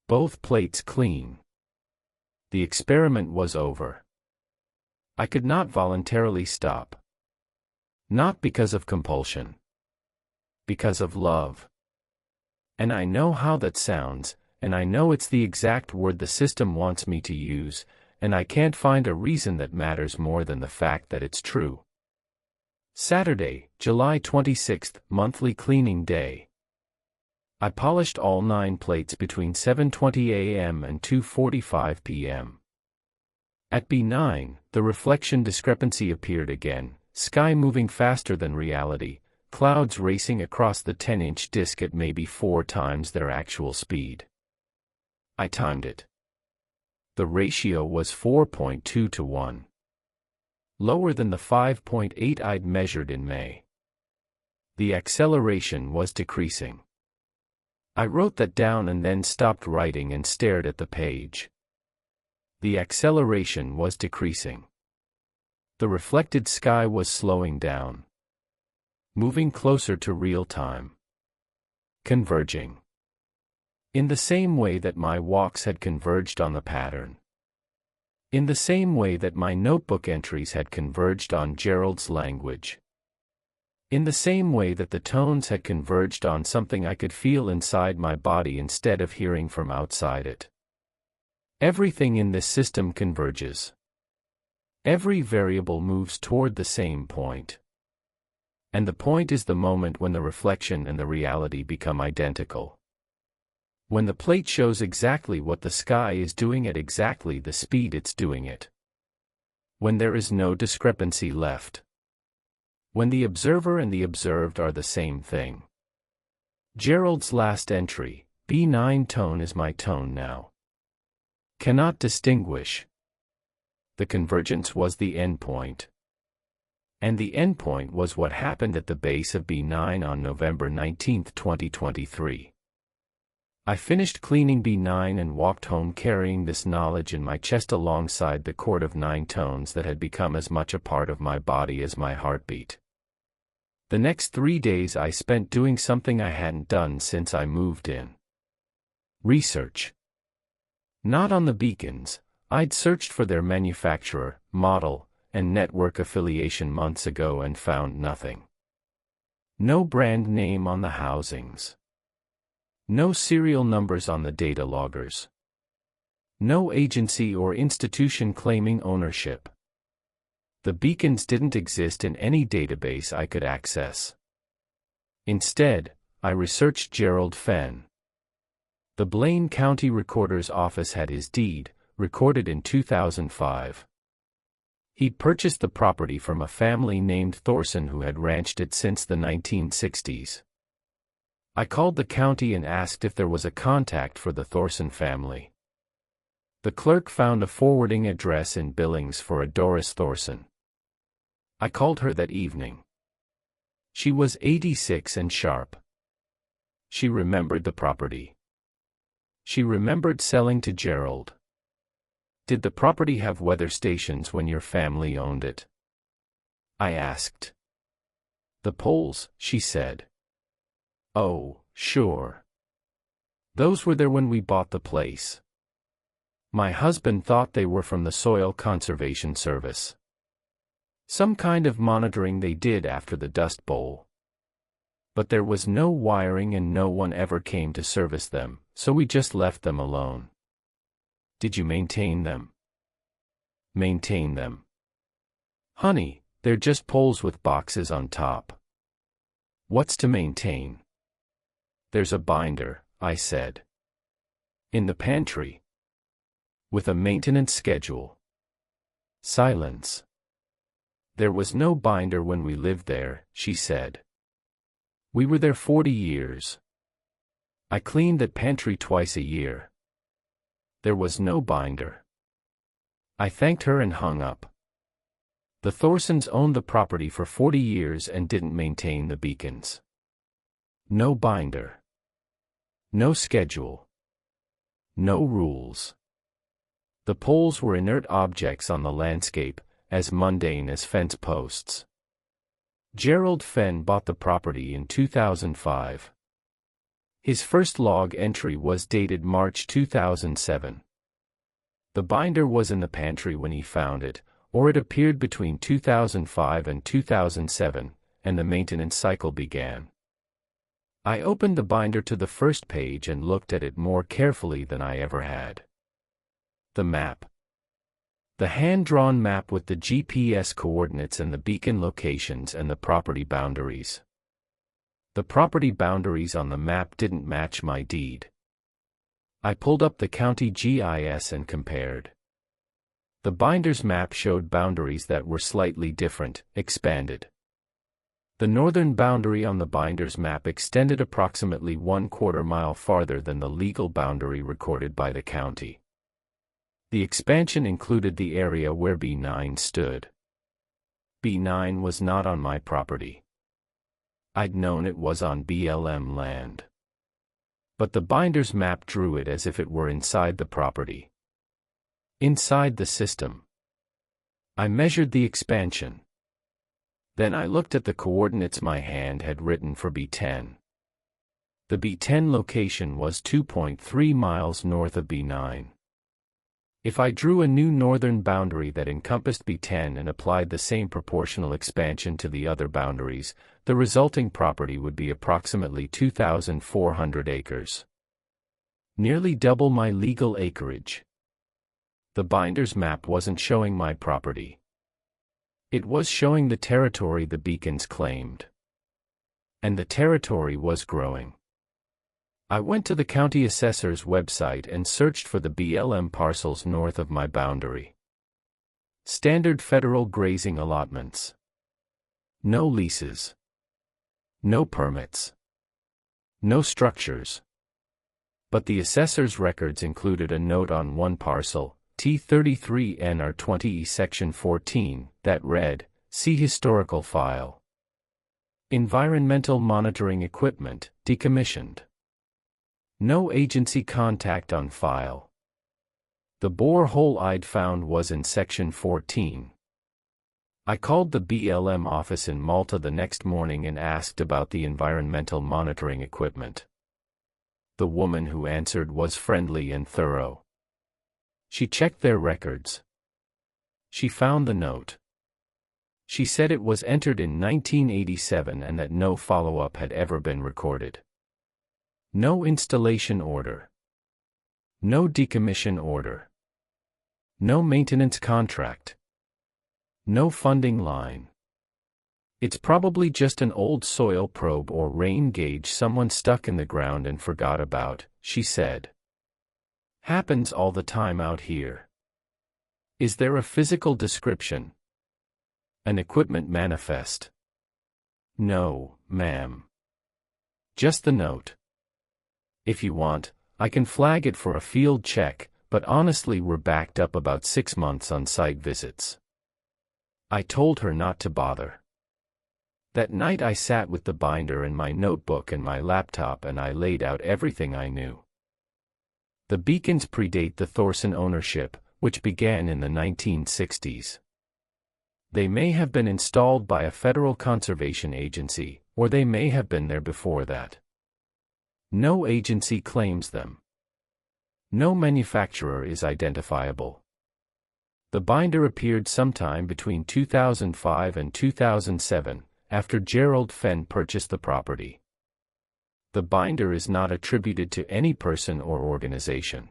A: Both plates clean. The experiment was over. I could not voluntarily stop. Not because of compulsion. Because of love. And I know how that sounds, and I know it's the exact word the system wants me to use, and I can't find a reason that matters more than the fact that it's true. Saturday, July 26th, monthly cleaning day. I polished all 9 plates between 7:20 a.m. and 2:45 p.m. At B9, the reflection discrepancy appeared again, sky moving faster than reality, clouds racing across the 10-inch disk at maybe 4 times their actual speed. I timed it. The ratio was 4.2 to 1. Lower than the 5.8 I'd measured in May. The acceleration was decreasing. I wrote that down and then stopped writing and stared at the page. The acceleration was decreasing. The reflected sky was slowing down. Moving closer to real time. Converging. In the same way that my walks had converged on the pattern. In the same way that my notebook entries had converged on Gerald's language. In the same way that the tones had converged on something I could feel inside my body instead of hearing from outside it. Everything in this system converges. Every variable moves toward the same point. And the point is the moment when the reflection and the reality become identical. When the plate shows exactly what the sky is doing at exactly the speed it's doing it. When there is no discrepancy left. When the observer and the observed are the same thing. Gerald's last entry, B9 tone is my tone now. Cannot distinguish. The convergence was the endpoint. And the endpoint was what happened at the base of B9 on November 19, 2023. I finished cleaning B9 and walked home carrying this knowledge in my chest alongside the chord of 9 tones that had become as much a part of my body as my heartbeat. The next 3 days I spent doing something I hadn't done since I moved in. Research. Not on the beacons. I'd searched for their manufacturer, model, and network affiliation months ago and found nothing. No brand name on the housings. No serial numbers on the data loggers. No agency or institution claiming ownership. The beacons didn't exist in any database I could access. Instead, I researched Gerald Fenn. The Blaine County Recorder's Office had his deed, recorded in 2005. He'd purchased the property from a family named Thorson who had ranched it since the 1960s. I called the county and asked if there was a contact for the Thorson family. The clerk found a forwarding address in Billings for a Doris Thorson. I called her that evening. She was 86 and sharp. She remembered the property. She remembered selling to Gerald. Did the property have weather stations when your family owned it? I asked. The poles, she said. Oh, sure. Those were there when we bought the place. My husband thought they were from the Soil Conservation Service. Some kind of monitoring they did after the Dust Bowl. But there was no wiring and no one ever came to service them, so we just left them alone. Did you maintain them? Maintain them. Honey, they're just poles with boxes on top. What's to maintain? There's a binder, I said. In the pantry. With a maintenance schedule. Silence. There was no binder when we lived there, she said. We were there 40 years. I cleaned that pantry twice a year. There was no binder. I thanked her and hung up. The Thorsons owned the property for 40 years and didn't maintain the beacons. No binder. No schedule. No rules. The poles were inert objects on the landscape, as mundane as fence posts. Gerald Fenn bought the property in 2005. His first log entry was dated March 2007. The binder was in the pantry when he found it, or it appeared between 2005 and 2007, and the maintenance cycle began. I opened the binder to the first page and looked at it more carefully than I ever had. The map. The hand-drawn map with the GPS coordinates and the beacon locations and the property boundaries. The property boundaries on the map didn't match my deed. I pulled up the county GIS and compared. The binder's map showed boundaries that were slightly different, expanded. The northern boundary on the binder's map extended approximately 1/4 mile farther than the legal boundary recorded by the county. The expansion included the area where B9 stood. B9 was not on my property. I'd known it was on BLM land. But the binder's map drew it as if it were inside the property. Inside the system. I measured the expansion. Then I looked at the coordinates my hand had written for B10. The B10 location was 2.3 miles north of B9. If I drew a new northern boundary that encompassed B10 and applied the same proportional expansion to the other boundaries, the resulting property would be approximately 2,400 acres. Nearly double my legal acreage. The binder's map wasn't showing my property. It was showing the territory the beacons claimed. And the territory was growing. I went to the county assessor's website and searched for the BLM parcels north of my boundary. Standard federal grazing allotments. No leases. No permits. No structures. But the assessor's records included a note on one parcel, T33NR20E Section 14, that read, "See historical file. Environmental monitoring equipment, decommissioned. No agency contact on file." The borehole I'd found was in Section 14. I called the BLM office in Malta the next morning and asked about the environmental monitoring equipment. The woman who answered was friendly and thorough. She checked their records. She found the note. She said it was entered in 1987 and that no follow-up had ever been recorded. No installation order. No decommission order. No maintenance contract. No funding line. It's probably just an old soil probe or rain gauge someone stuck in the ground and forgot about, she said. Happens all the time out here. Is there a physical description? An equipment manifest? No, ma'am. Just the note. If you want, I can flag it for a field check, but honestly we're backed up about 6 months on site visits. I told her not to bother. That night I sat with the binder and my notebook and my laptop and I laid out everything I knew. The beacons predate the Thorson ownership, which began in the 1960s. They may have been installed by a federal conservation agency, or they may have been there before that. No agency claims them. No manufacturer is identifiable. The binder appeared sometime between 2005 and 2007, after Gerald Fenn purchased the property. The binder is not attributed to any person or organization.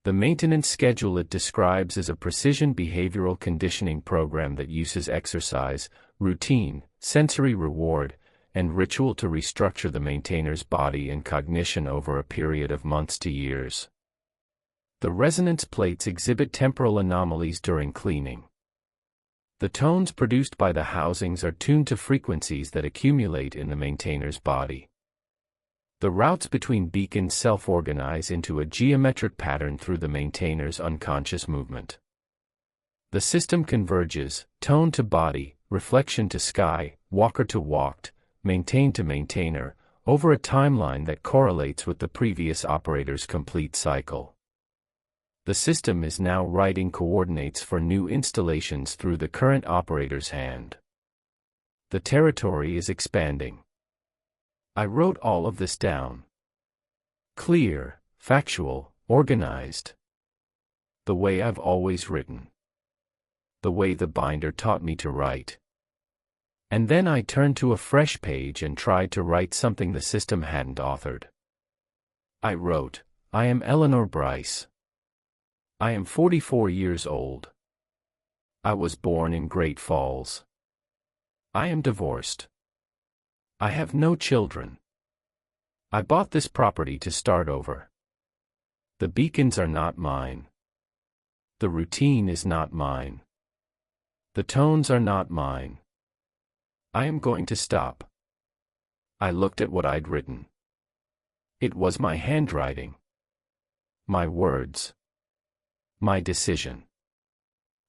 A: The maintenance schedule it describes is a precision behavioral conditioning program that uses exercise, routine, sensory reward, and ritual to restructure the maintainer's body and cognition over a period of months to years. The resonance plates exhibit temporal anomalies during cleaning. The tones produced by the housings are tuned to frequencies that accumulate in the maintainer's body. The routes between beacons self-organize into a geometric pattern through the maintainer's unconscious movement. The system converges, tone to body, reflection to sky, walker to walked, maintain to maintainer, over a timeline that correlates with the previous operator's complete cycle. The system is now writing coordinates for new installations through the current operator's hand. The territory is expanding. I wrote all of this down. Clear, factual, organized. The way I've always written. The way the binder taught me to write. And then I turned to a fresh page and tried to write something the system hadn't authored. I wrote, I am Eleanor Bryce. I am 44 years old. I was born in Great Falls. I am divorced. I have no children. I bought this property to start over. The beacons are not mine. The routine is not mine. The tones are not mine. I am going to stop. I looked at what I'd written. It was my handwriting. My words. My decision.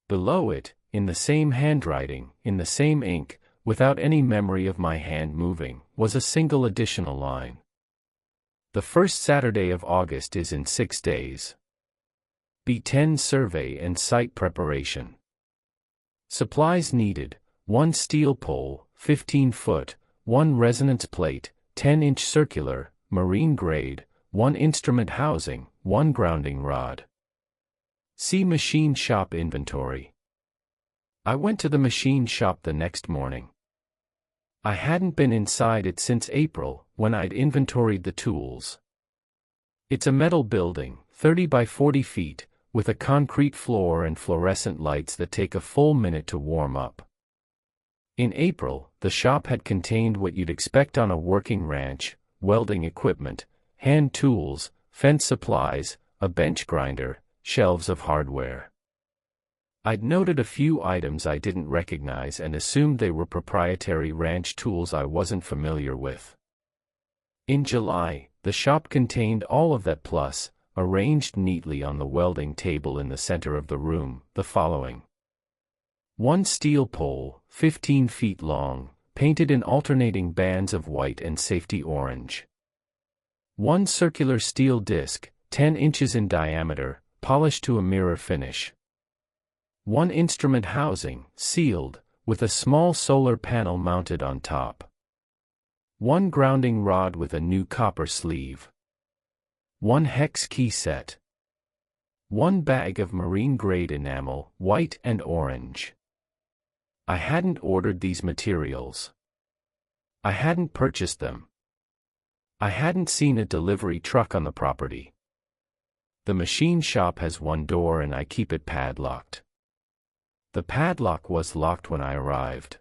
A: Below it, in the same handwriting, in the same ink, without any memory of my hand moving, was a single additional line. The first Saturday of August is in 6 days. B10 survey and site preparation. Supplies needed: 1 steel pole, 15 foot, 1 resonance plate, 10-inch circular, marine grade, 1 instrument housing, 1 grounding rod. See machine shop inventory. I went to the machine shop the next morning. I hadn't been inside it since April, when I'd inventoried the tools. It's a metal building, 30 by 40 feet, with a concrete floor and fluorescent lights that take a full minute to warm up. In April, the shop had contained what you'd expect on a working ranch: welding equipment, hand tools, fence supplies, a bench grinder, shelves of hardware. I'd noted a few items I didn't recognize and assumed they were proprietary ranch tools I wasn't familiar with. In July, the shop contained all of that plus, arranged neatly on the welding table in the center of the room, the following: 1 steel pole, 15 feet long, painted in alternating bands of white and safety orange. 1 circular steel disc, 10 inches in diameter, polished to a mirror finish. 1 instrument housing, sealed, with a small solar panel mounted on top. 1 grounding rod with a new copper sleeve. 1 hex key set. 1 bag of marine-grade enamel, white and orange. I hadn't ordered these materials. I hadn't purchased them. I hadn't seen a delivery truck on the property. The machine shop has 1 door and I keep it padlocked. The padlock was locked when I arrived.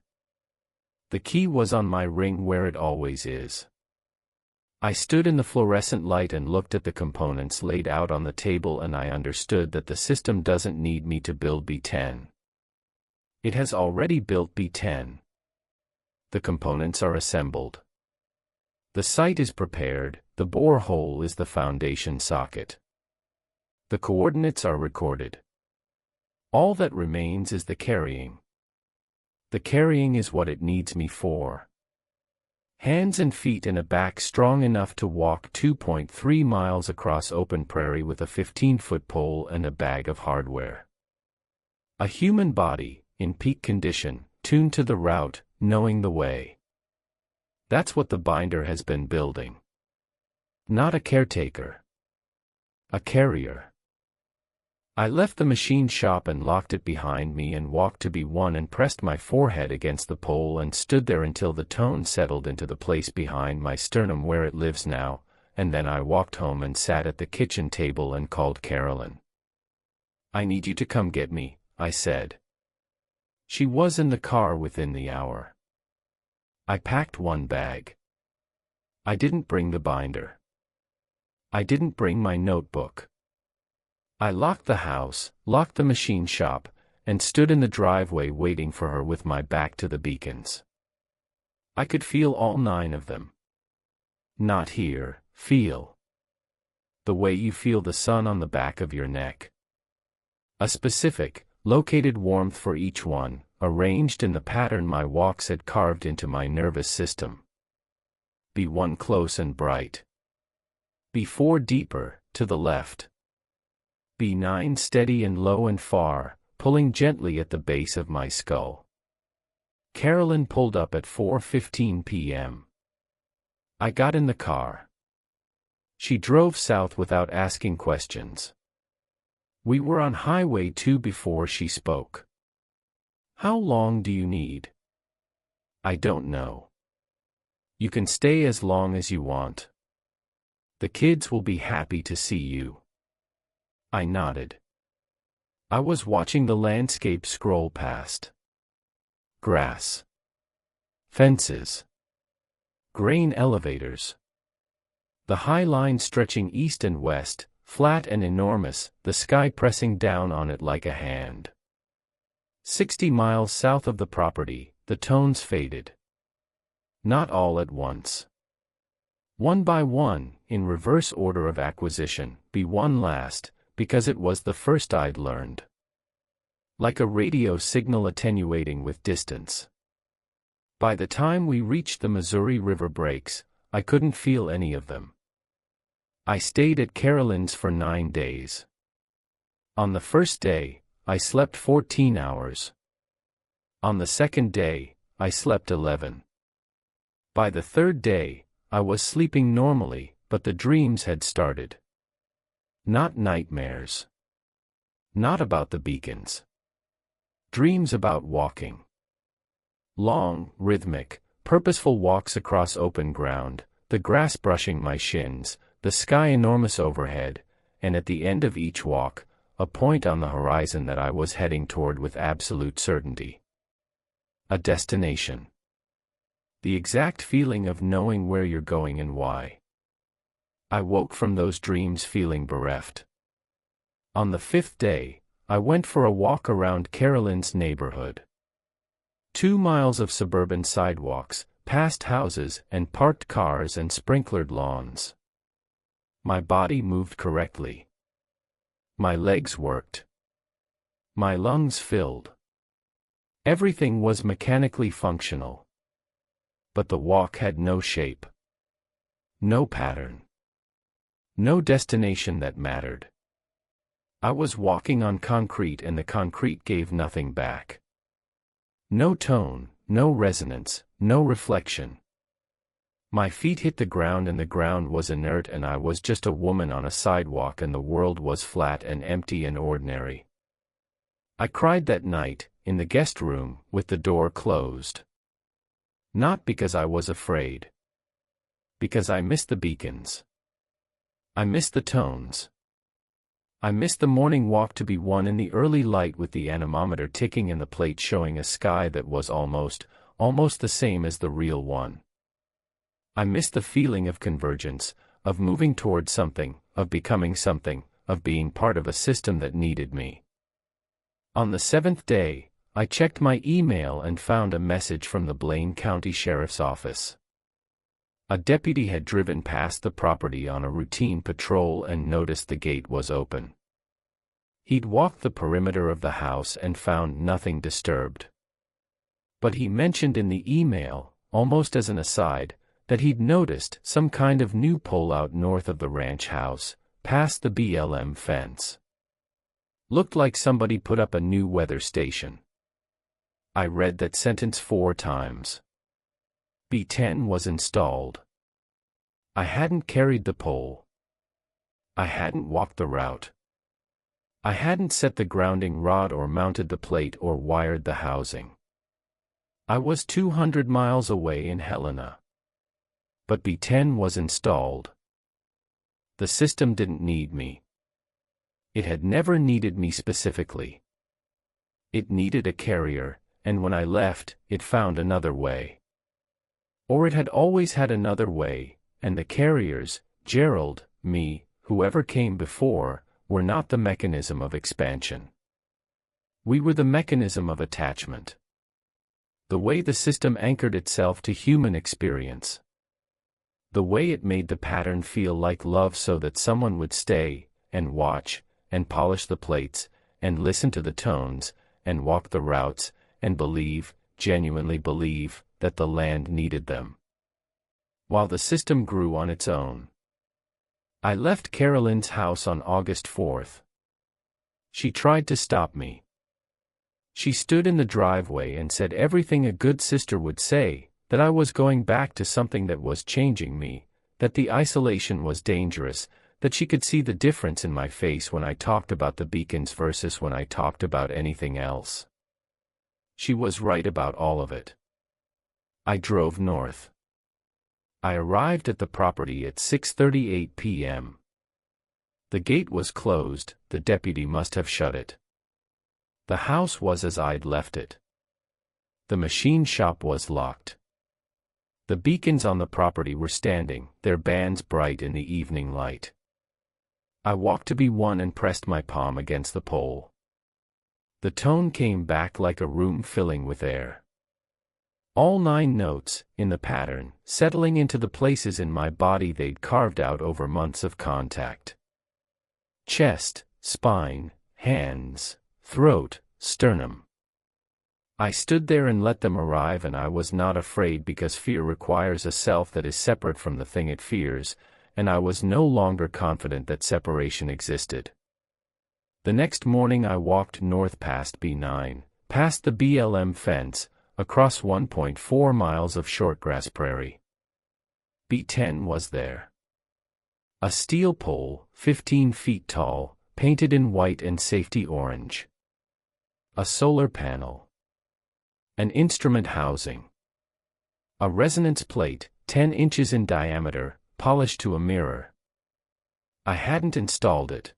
A: The key was on my ring where it always is. I stood in the fluorescent light and looked at the components laid out on the table, and I understood that the system doesn't need me to build B10. It has already built B10. The components are assembled. The site is prepared, the bore hole is the foundation socket. The coordinates are recorded. All that remains is the carrying. The carrying is what it needs me for. Hands and feet and a back strong enough to walk 2.3 miles across open prairie with a 15-foot pole and a bag of hardware. A human body, in peak condition, tuned to the route, knowing the way. That's what the binder has been building. Not a caretaker. A carrier. I left the machine shop and locked it behind me and walked to B1 and pressed my forehead against the pole and stood there until the tone settled into the place behind my sternum where it lives now, and then I walked home and sat at the kitchen table and called Carolyn. "I need you to come get me," I said. She was in the car within the hour. I packed 1 bag. I didn't bring the binder. I didn't bring my notebook. I locked the house, locked the machine shop, and stood in the driveway waiting for her with my back to the beacons. I could feel all 9 of them. Not hear, feel. The way you feel the sun on the back of your neck. A specific, located warmth for each one, arranged in the pattern my walks had carved into my nervous system. B1 close and bright. B4 deeper, to the left. B9 steady and low and far, pulling gently at the base of my skull. Carolyn pulled up at 4:15 p.m. I got in the car. She drove south without asking questions. We were on Highway 2 before she spoke. "How long do you need?" "I don't know." "You can stay as long as you want. The kids will be happy to see you." I nodded. I was watching the landscape scroll past. Grass. Fences. Grain elevators. The high line stretching east and west, flat and enormous, the sky pressing down on it like a hand. 60 miles south of the property, the tones faded. Not all at once. One by one, in reverse order of acquisition, B1 last, because it was the first I'd learned. Like a radio signal attenuating with distance. By the time we reached the Missouri River breaks, I couldn't feel any of them. I stayed at Carolyn's for 9 days. On the first day, I slept 14 hours. On the second day, I slept 11. By the third day, I was sleeping normally, but the dreams had started. Not nightmares. Not about the beacons. Dreams about walking. Long, rhythmic, purposeful walks across open ground, the grass brushing my shins, the sky enormous overhead, and at the end of each walk, a point on the horizon that I was heading toward with absolute certainty. A destination. The exact feeling of knowing where you're going and why. I woke from those dreams feeling bereft. On the fifth day, I went for a walk around Carolyn's neighborhood. 2 miles of suburban sidewalks, past houses and parked cars and sprinklered lawns. My body moved correctly. My legs worked. My lungs filled. Everything was mechanically functional. But the walk had no shape. No pattern. No destination that mattered. I was walking on concrete and the concrete gave nothing back. No tone, no resonance, no reflection. My feet hit the ground and the ground was inert and I was just a woman on a sidewalk and the world was flat and empty and ordinary. I cried that night, in the guest room, with the door closed. Not because I was afraid. Because I missed the beacons. I missed the tones. I missed the morning walk to be one in the early light with the anemometer ticking and the plate showing a sky that was almost the same as the real one. I missed the feeling of convergence, of moving toward something, of becoming something, of being part of a system that needed me. On the 7th day, I checked my email and found a message from the Blaine County Sheriff's Office. A deputy had driven past the property on a routine patrol and noticed the gate was open. He'd walked the perimeter of the house and found nothing disturbed. But he mentioned in the email, almost as an aside, that he'd noticed some kind of new pole out north of the ranch house, past the BLM fence. Looked like somebody put up a new weather station. I read that sentence 4 times. B10 was installed. I hadn't carried the pole. I hadn't walked the route. I hadn't set the grounding rod or mounted the plate or wired the housing. I was 200 miles away in Helena. But B10 was installed. The system didn't need me. It had never needed me specifically. It needed a carrier, and when I left, it found another way. Or it had always had another way, and the carriers, Gerald, me, whoever came before, were not the mechanism of expansion. We were the mechanism of attachment. The way the system anchored itself to human experience. The way it made the pattern feel like love so that someone would stay, and watch, and polish the plates, and listen to the tones, and walk the routes, and believe, genuinely believe, that the land needed them. While the system grew on its own. I left Carolyn's house on August 4th. She tried to stop me. She stood in the driveway and said everything a good sister would say, that I was going back to something that was changing me, that the isolation was dangerous, that she could see the difference in my face when I talked about the beacons versus when I talked about anything else. She was right about all of it. I drove north. I arrived at the property at 6:38 p.m. The gate was closed, the deputy must have shut it. The house was as I'd left it. The machine shop was locked. The beacons on the property were standing, their bands bright in the evening light. I walked to B1 and pressed my palm against the pole. The tone came back like a room filling with air. All 9 notes, in the pattern, settling into the places in my body they'd carved out over months of contact. Chest, spine, hands, throat, sternum. I stood there and let them arrive, and I was not afraid because fear requires a self that is separate from the thing it fears, and I was no longer confident that separation existed. The next morning I walked north past B9, past the BLM fence, across 1.4 miles of shortgrass prairie. B10 was there. A steel pole, 15 feet tall, painted in white and safety orange. A solar panel. An instrument housing. A resonance plate, 10 inches in diameter, polished to a mirror. I hadn't installed it.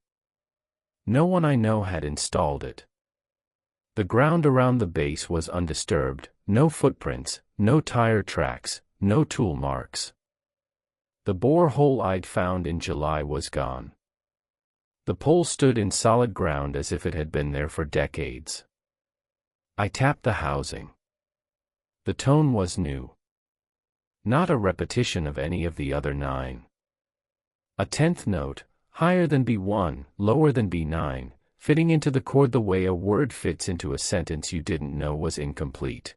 A: No one I know had installed it. The ground around the base was undisturbed, no footprints, no tire tracks, no tool marks. The bore hole I'd found in July was gone. The pole stood in solid ground as if it had been there for decades. I tapped the housing. The tone was new. Not a repetition of any of the other 9. A 10th note, higher than B1, lower than B9, fitting into the chord the way a word fits into a sentence you didn't know was incomplete.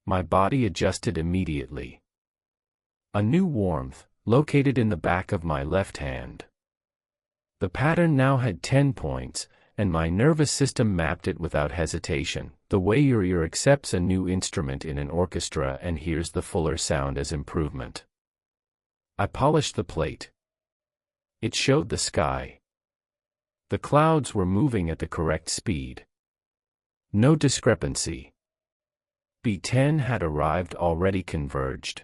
A: My body adjusted immediately. A new warmth, located in the back of my left hand. The pattern now had 10 points, and my nervous system mapped it without hesitation, the way your ear accepts a new instrument in an orchestra and hears the fuller sound as improvement. I polished the plate. It showed the sky. The clouds were moving at the correct speed. No discrepancy. B10 had arrived already converged.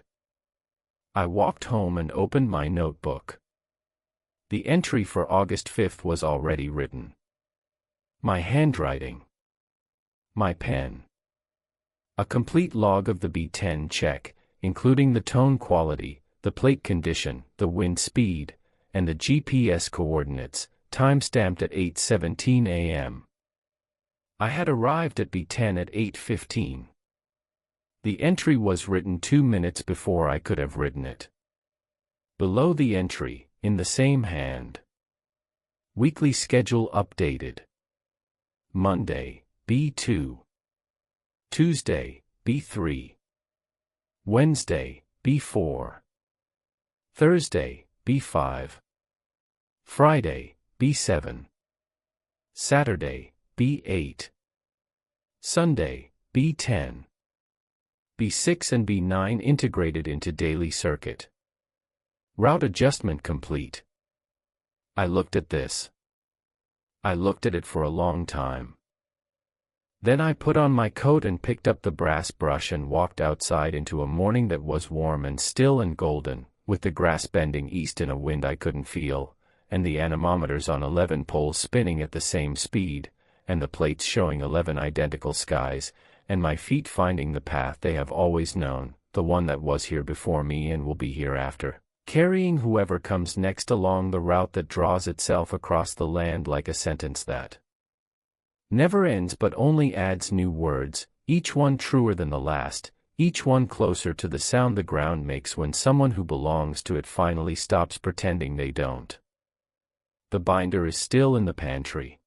A: I walked home and opened my notebook. The entry for August 5th was already written. My handwriting. My pen. A complete log of the B10 check, including the tone quality, the plate condition, the wind speed, and the GPS coordinates, time-stamped at 8:17 a.m. I had arrived at B10 at 8:15. The entry was written 2 minutes before I could have written it. Below the entry, in the same hand. Weekly schedule updated. Monday, B2. Tuesday, B3. Wednesday, B4. Thursday, B5. Friday, B7. Saturday, B8. Sunday, B10. B6 and B9 integrated into daily circuit. Route adjustment complete. I looked at this. I looked at it for a long time. Then I put on my coat and picked up the brass brush and walked outside into a morning that was warm and still and golden, with the grass bending east in a wind I couldn't feel, and the anemometers on 11 poles spinning at the same speed, and the plates showing 11 identical skies, and my feet finding the path they have always known, the one that was here before me and will be hereafter, carrying whoever comes next along the route that draws itself across the land like a sentence that never ends but only adds new words, each one truer than the last, each one closer to the sound the ground makes when someone who belongs to it finally stops pretending they don't. The binder is still in the pantry.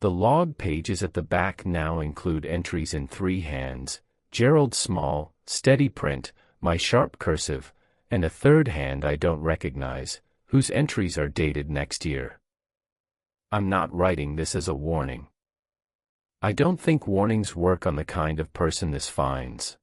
A: The log pages at the back now include entries in 3 hands, Gerald's small, steady print, my sharp cursive, and a third hand I don't recognize, whose entries are dated next year. I'm not writing this as a warning. I don't think warnings work on the kind of person this finds.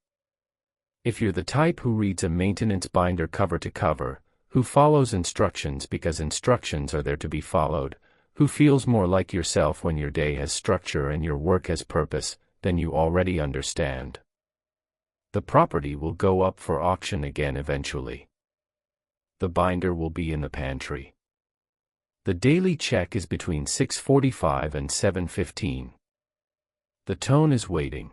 A: If you're the type who reads a maintenance binder cover to cover, who follows instructions because instructions are there to be followed, who feels more like yourself when your day has structure and your work has purpose, then you already understand. The property will go up for auction again eventually. The binder will be in the pantry. The daily check is between 6:45 and 7:15. The tone is waiting.